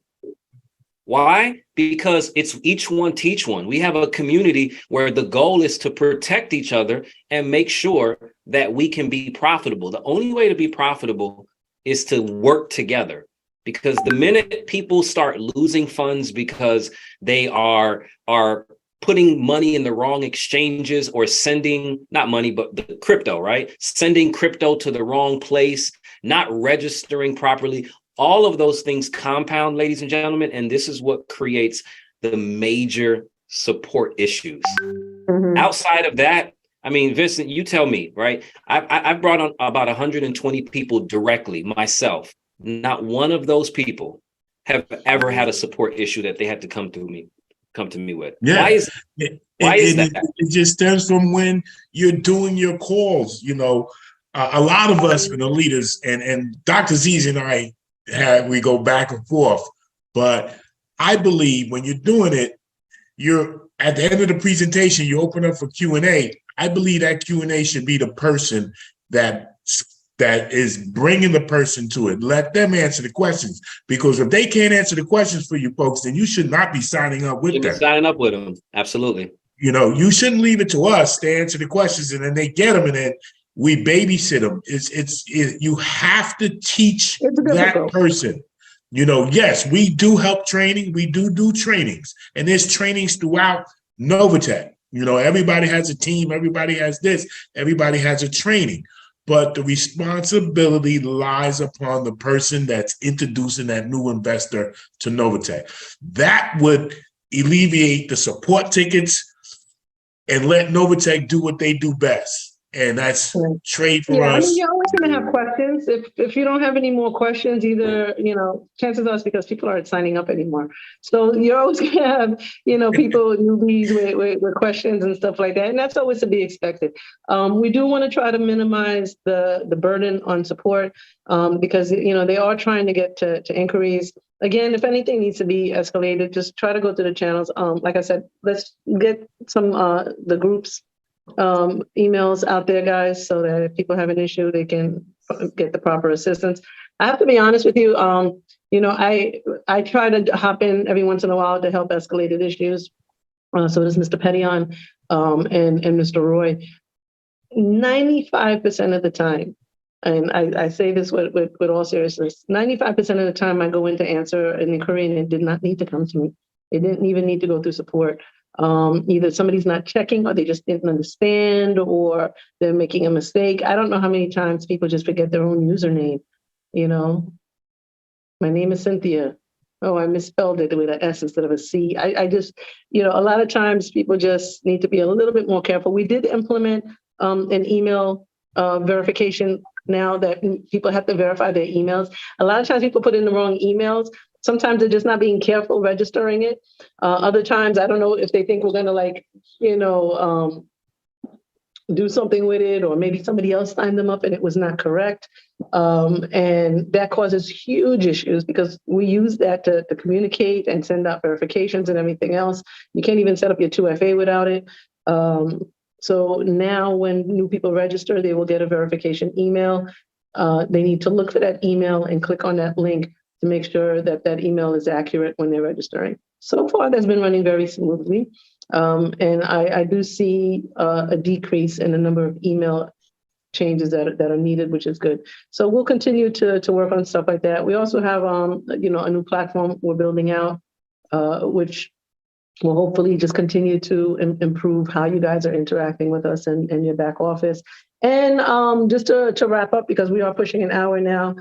Why? Because it's each one teach one. We have a community where the goal is to protect each other and make sure that we can be profitable. The only way to be profitable is to work together, because the minute people start losing funds because they are putting money in the wrong exchanges or sending, not money, but the crypto, right? Sending crypto to the wrong place, not registering properly. All of those things compound, ladies and gentlemen, and this is what creates the major support issues. Outside of that, I mean, Vincent, you tell me, right? I've brought on about 120 people directly myself. Not one of those people have ever had a support issue that they had to come to me with. Yeah. Why is that? It just stems from when you're doing your calls. You know, a lot of us, you know, leaders, and Dr. Z's and I, we go back and forth, but I believe when you're doing it, you're at the end of the presentation, you open up for Q&A. I believe that Q&A should be the person that is bringing the person to it. Let them answer the questions, because if they can't answer the questions for you folks, then you should not be signing up with them. Signing up with them, absolutely. You know, you shouldn't leave it to us to answer the questions, and then they get them, and then we babysit them. You have to teach that person. You know, yes, we do help training. We do trainings, and there's trainings throughout NovaTech. You know, everybody has a team. Everybody has this. Everybody has a training. But the responsibility lies upon the person that's introducing that new investor to NovaTech. That would alleviate the support tickets and let NovaTech do what they do best. And that's trade for us. I mean, you're always going to have questions. If you don't have any more questions, either, you know, chances are it's because people aren't signing up anymore. So you're always going to have, you know, people, newbies with questions and stuff like that. And that's always to be expected. We do want to try to minimize the burden on support because, you know, they are trying to get to inquiries. Again, if anything needs to be escalated, just try to go to the channels. Like I said, let's get some the groups emails out there, guys, so that if people have an issue, they can get the proper assistance. I have to be honest with you. You know, I try to hop in every once in a while to help escalated issues. So does Mr. Petion and Mr. Roy. 95% of the time, and I say this with all seriousness, 95% of the time I go in to answer an inquiry and it did not need to come to me. It didn't even need to go through support. Either somebody's not checking, or they just didn't understand, or they're making a mistake. I don't know how many times people just forget their own username. You know, my name is Cynthia. Oh, I misspelled it with an S instead of a C. I just, you know, a lot of times people just need to be a little bit more careful. We did implement an email verification now that people have to verify their emails. A lot of times people put in the wrong emails. Sometimes they're just not being careful registering it. Other times, I don't know if they think we're going to, like, you know, do something with it, or maybe somebody else signed them up and it was not correct. And that causes huge issues because we use that to communicate and send out verifications and everything else. You can't even set up your 2FA without it. So now when new people register, they will get a verification email. They need to look for that email and click on that link to make sure that that email is accurate when they're registering. So far, that's been running very smoothly. And I do see a decrease in the number of email changes that are needed, which is good. So we'll continue to work on stuff like that. We also have, you know, a new platform we're building out, which will hopefully just continue to improve how you guys are interacting with us and your back office. And just to wrap up, because we are pushing an hour now,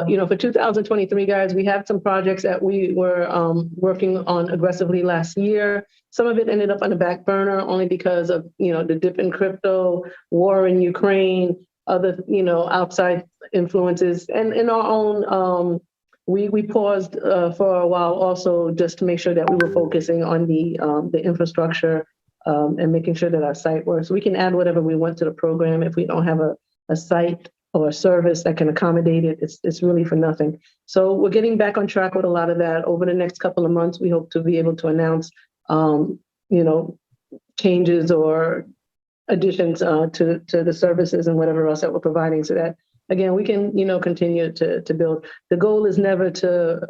you know, for 2023, guys, we have some projects that we were working on aggressively last year. Some of it ended up on the back burner only because of, you know, the dip in crypto, war in Ukraine, other, you know, outside influences, and in our own, we paused for a while also just to make sure that we were focusing on the infrastructure and making sure that our site works. We can add whatever we want to the program. If we don't have a site or a service that can accommodate it, it's really for nothing. So we're getting back on track with a lot of that. Over the next couple of months, we hope to be able to announce, changes or additions to the services and whatever else that we're providing, so that, again, we can, continue to build. The goal is never to,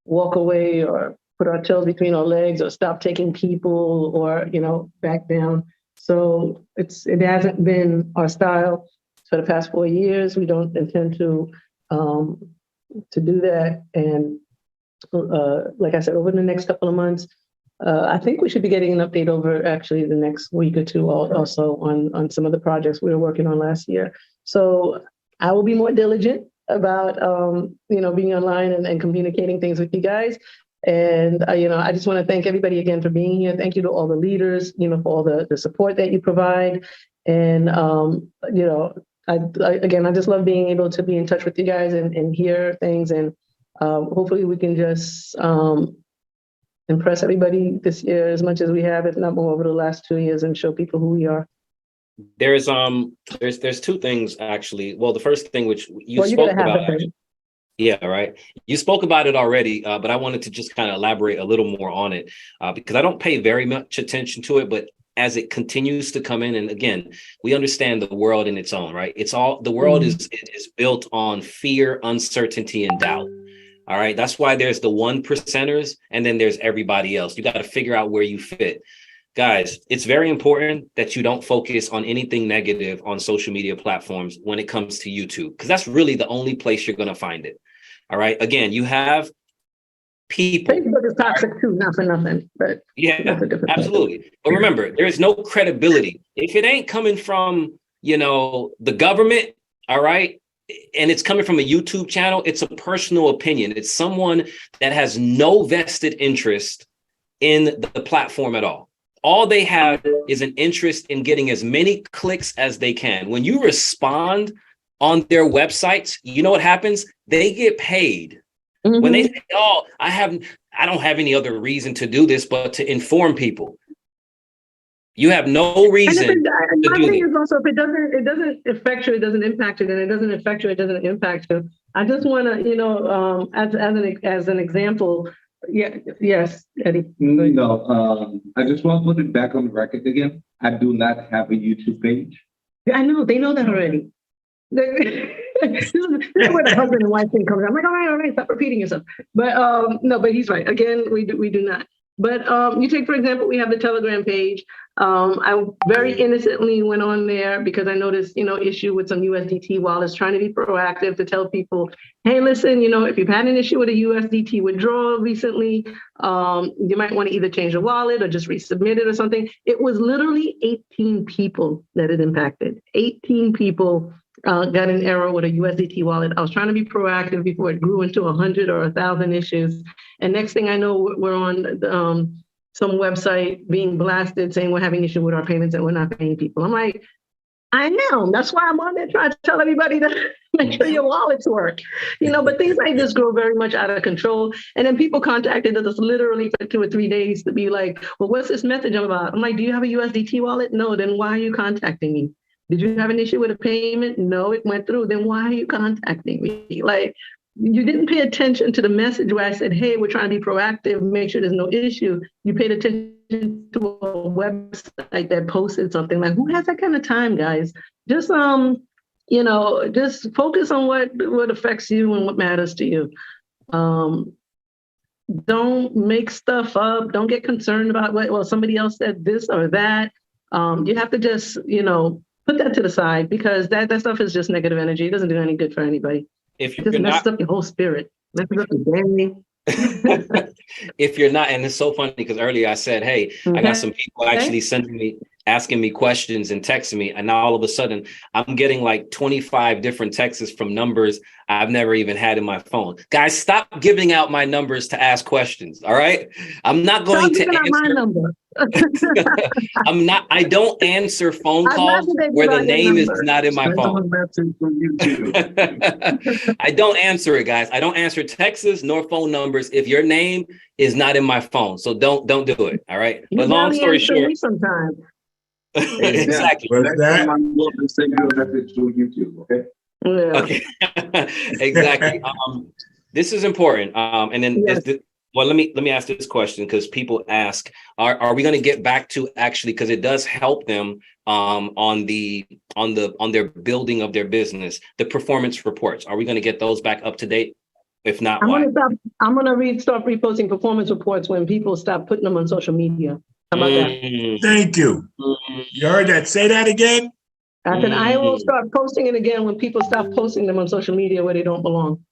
walk away or put our tails between our legs or stop taking people or, back down. So it hasn't been our style for the past 4 years. We don't intend to do that. And like I said, over the next couple of months, I think we should be getting an update over actually the next week or two also on some of the projects we were working on last year. So I will be more diligent about, being online and communicating things with you guys. And, I just want to thank everybody again for being here. Thank you to all the leaders, for all the support that you provide. And, I just love being able to be in touch with you guys and hear things. And hopefully we can just impress everybody this year as much as we have, if not more, over the last 2 years, and show people who we are. There's two things actually. Well, the first thing which you spoke about. Yeah, right. You spoke about it already, but I wanted to just kind of elaborate a little more on it because I don't pay very much attention to it, but as it continues to come in, and again, we understand the world in its own, right? The world is built on fear, uncertainty, and doubt. All right. That's why there's the 1%ers and then there's everybody else. You got to figure out where you fit. Guys, it's very important that you don't focus on anything negative on social media platforms when it comes to YouTube, because that's really the only place you're going to find it. All right. Again, you have people. Facebook is toxic too, not for nothing. But yeah, absolutely. But remember, there's no credibility. If it ain't coming from, the government, all right, and it's coming from a YouTube channel, it's a personal opinion. It's someone that has no vested interest in the platform at all. All they have is an interest in getting as many clicks as they can. When you respond on their websites, you know what happens? They get paid. Mm-hmm. When they say, "Oh, I don't have any other reason to do this but to inform people." You have no reason. And my thing is also, if it doesn't affect you, it doesn't impact you, then it doesn't affect you, it doesn't impact you. I just want to, as an example. Yeah. Yes, Eddie. No, I just want to put it back on the record again. I do not have a YouTube page. I know, they know that already. This is where the husband and wife thing comes. I'm like, all right, stop repeating yourself. But no, but he's right. Again, we do not. But you take, for example, we have the Telegram page. I very innocently went on there because I noticed, issue with some USDT wallets, trying to be proactive to tell people, hey, listen, if you've had an issue with a USDT withdrawal recently, you might want to either change the wallet or just resubmit it or something. It was literally 18 people that it impacted. 18 people got an error with a USDT wallet. I was trying to be proactive before it grew into 100 or 1,000 issues. And next thing I know, we're on some website being blasted saying we're having issue with our payments and we're not paying people. I'm like, I am. That's why I'm on there trying to tell everybody to make sure your wallets work. But things like this grow very much out of control. And then people contacted us literally for 2 or 3 days to be like, well, what's this message about? I'm like, do you have a USDT wallet? No, then why are you contacting me? Did you have an issue with a payment? No, it went through. Then why are you contacting me? Like, you didn't pay attention to the message where I said, hey, we're trying to be proactive, make sure there's no issue. You paid attention to a website that posted something. Like, who has that kind of time, guys? Just, just focus on what affects you and what matters to you. Don't make stuff up. Don't get concerned about somebody else said this or that. You have to just, put that to the side, because that stuff is just negative energy. It doesn't do any good for anybody. It just messes up your whole spirit. Messes up your day. If you're not, and it's so funny because earlier I said, hey, I got some people actually sending me asking me questions and texting me. And now all of a sudden I'm getting like 25 different texts from numbers I've never even had in my phone. Guys, stop giving out my numbers to ask questions. All right. I'm not going to answer my number. I don't answer phone calls where the name is not in my phone. I don't answer it, guys. I don't answer texts nor phone numbers if your name is not in my phone. So don't do it. All right. But long story short, sometimes. Exactly. What's that? Send you a message through YouTube, okay? Yeah. Okay. Exactly. This is important. And then well, let me ask this question, because people ask, are we going to get back to actually, because it does help them on their building of their business, the performance reports. Are we going to get those back up to date? If not, why? I'm gonna start reposting performance reports when people stop putting them on social media. How about that? Thank you. You heard that? Say that again. I said I will start posting it again when people stop posting them on social media where they don't belong.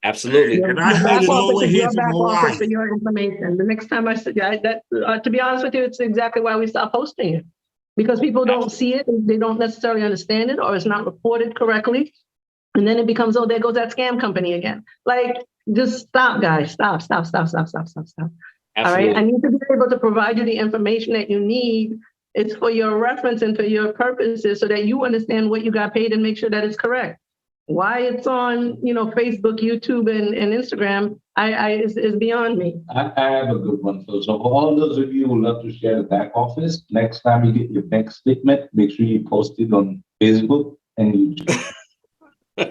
Absolutely. And I heard it over here from Hawaii. For your information. The next time I said that, to be honest with you, it's exactly why we stopped posting it, because people don't see it, they don't necessarily understand it, or it's not reported correctly, and then it becomes, oh, there goes that scam company again. Like, just stop, guys. Stop. All right. I need to be able to provide you the information that you need. It's for your reference and for your purposes, so that you understand what you got paid and make sure that it's correct. Why it's on, Facebook, YouTube, and Instagram, is beyond me. I have a good one. So for all those of you who love to share the back office, next time you get your bank statement, make sure you post it on Facebook and YouTube. All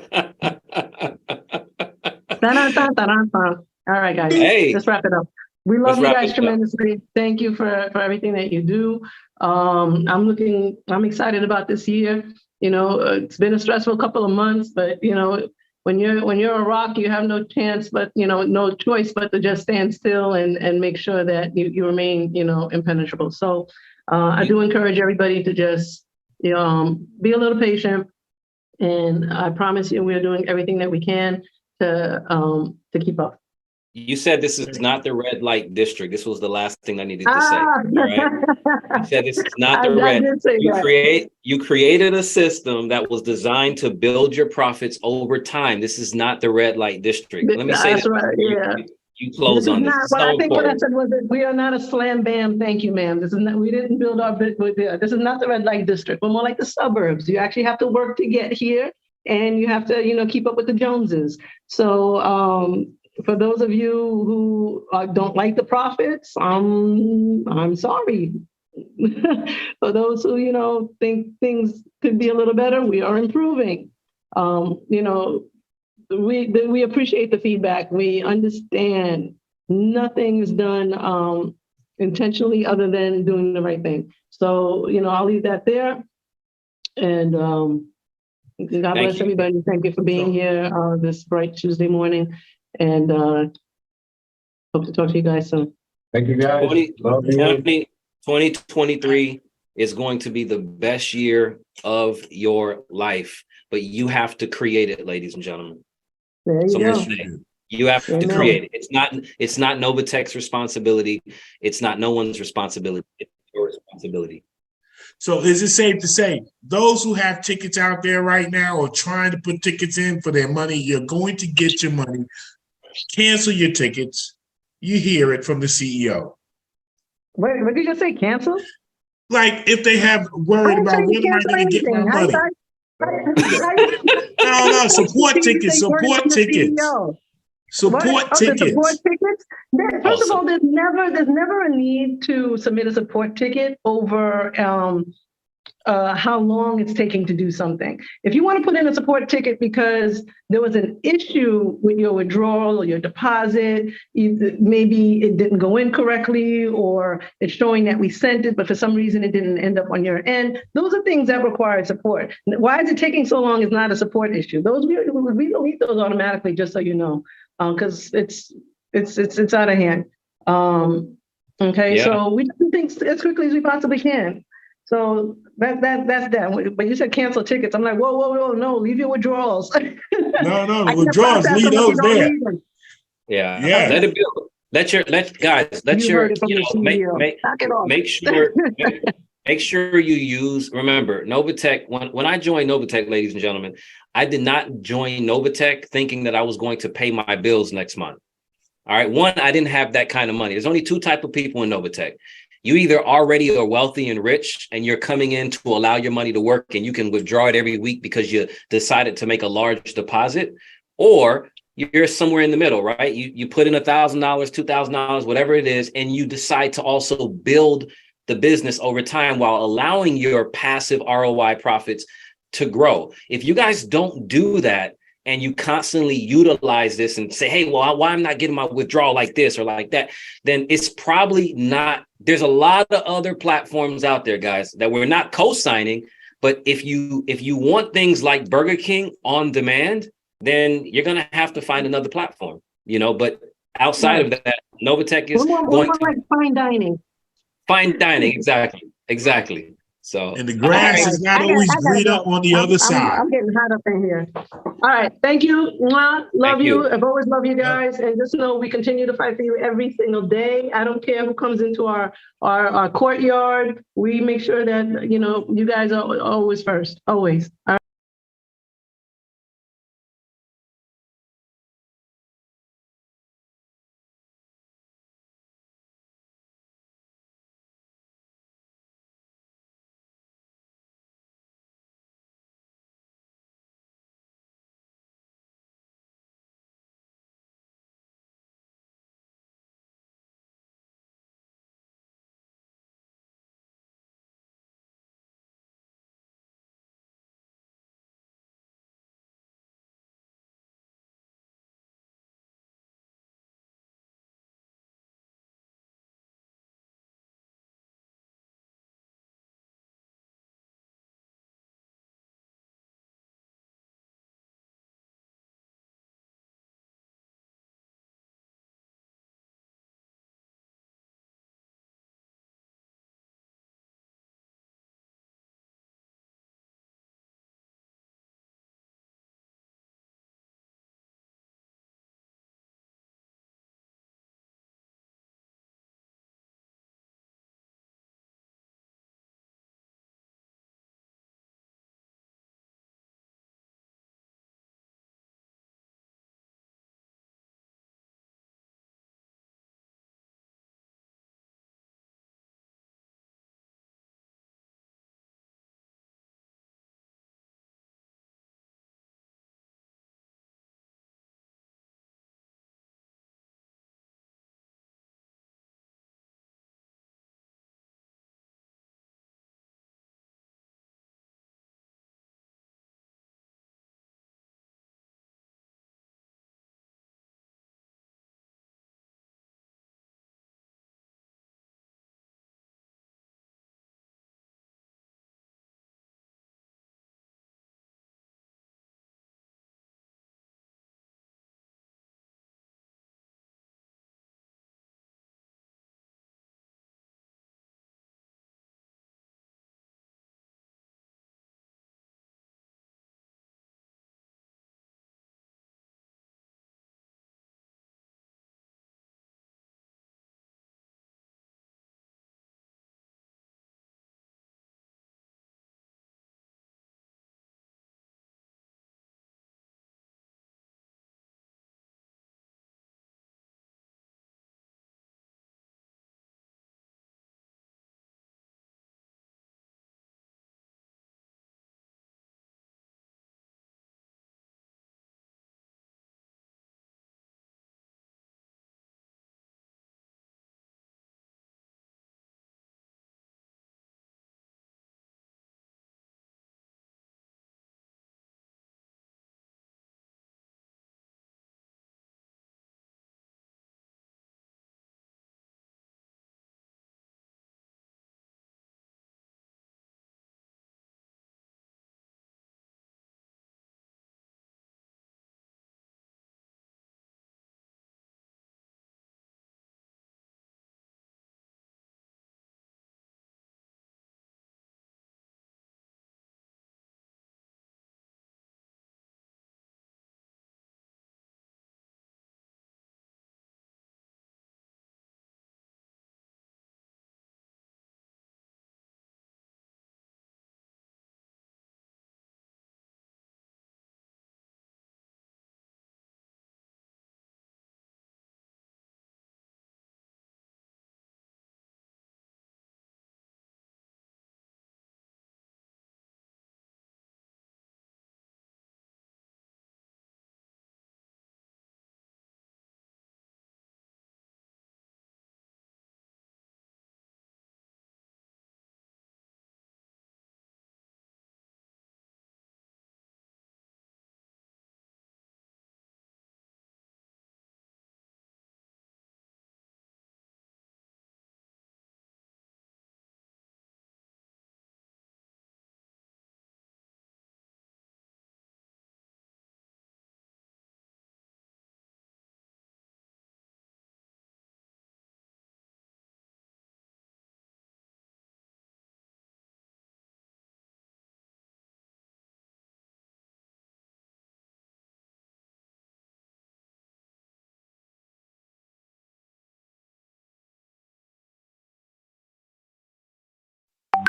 right, guys. Hey, let's wrap it up. We love you guys tremendously. Thank you for everything that you do. I'm excited about this year. It's been a stressful couple of months, but when you're a rock, you have no chance, but no choice but to just stand still and make sure that you remain impenetrable. So I do encourage everybody to just be a little patient, and I promise you we're doing everything that we can to keep up. You said this is not the red light district. This was the last thing I needed to say. All right? You said this is not the red. You created a system that was designed to build your profits over time. This is not the red light district. Let me say that's right. Yeah. You close on this. I think what I said was that we are not a slam bam. Thank you, ma'am. This is not. We didn't build our bit. This is not the red light district. We're more like the suburbs. You actually have to work to get here, and you have to keep up with the Joneses. So. For those of you who don't like the profits, I'm sorry. For those who think things could be a little better, we are improving. We appreciate the feedback. We understand nothing is done intentionally other than doing the right thing. So I'll leave that there. And God bless everybody. Thank you for being here this bright Tuesday morning. And hope to talk to you guys soon. Thank you, guys. 2023 is going to be the best year of your life, but you have to create it, ladies and gentlemen. There you go. You have to create it. It's not NovaTech's responsibility. It's not no one's responsibility. It's your responsibility. So is it safe to say those who have tickets out there right now or trying to put tickets in for their money, you're going to get your money? Cancel your tickets. You hear it from the CEO. Wait, what did you just say? Cancel? Like if they have worried about when am I going to get my money? No, support tickets. Support tickets. Support tickets. First of all, there's never a need to submit a support ticket over how long it's taking to do something. If you want to put in a support ticket because there was an issue with your withdrawal or your deposit, maybe it didn't go in correctly, or it's showing that we sent it, but for some reason it didn't end up on your end. Those are things that require support. Why is it taking so long is not a support issue. Those we delete those automatically, just so you know, because it's out of hand. Okay, yeah. So we do things as quickly as we possibly can. So that's that. But you said cancel tickets. I'm like, whoa, no, leave your withdrawals. No, withdrawals, leave those there. Yeah. Let it build. Make Make sure you use, remember, NovaTech, when I joined NovaTech, ladies and gentlemen, I did not join NovaTech thinking that I was going to pay my bills next month. All right. One, I didn't have that kind of money. There's only two type of people in NovaTech. You either already are wealthy and rich and you're coming in to allow your money to work and you can withdraw it every week because you decided to make a large deposit, or you're somewhere in the middle, right? You put in $1,000, $2,000, whatever it is, and you decide to also build the business over time while allowing your passive ROI profits to grow. If you guys don't do that, and you constantly utilize this and say, hey, well, why I'm not getting my withdrawal like this or like that, then it's probably not. There's a lot of other platforms out there, guys, that we're not co-signing. But if you want things like Burger King on demand, then you're going to have to find another platform, but outside of that, NovaTech is going to like fine dining. Fine dining. Exactly. So, And the grass is not always greener on the other side. I'm getting hot up in here. All right. Thank you. Mwah. Love you. I've always loved you guys. And just know we continue to fight for you every single day. I don't care who comes into our courtyard. We make sure that, you guys are always first. Always. All right.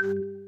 you.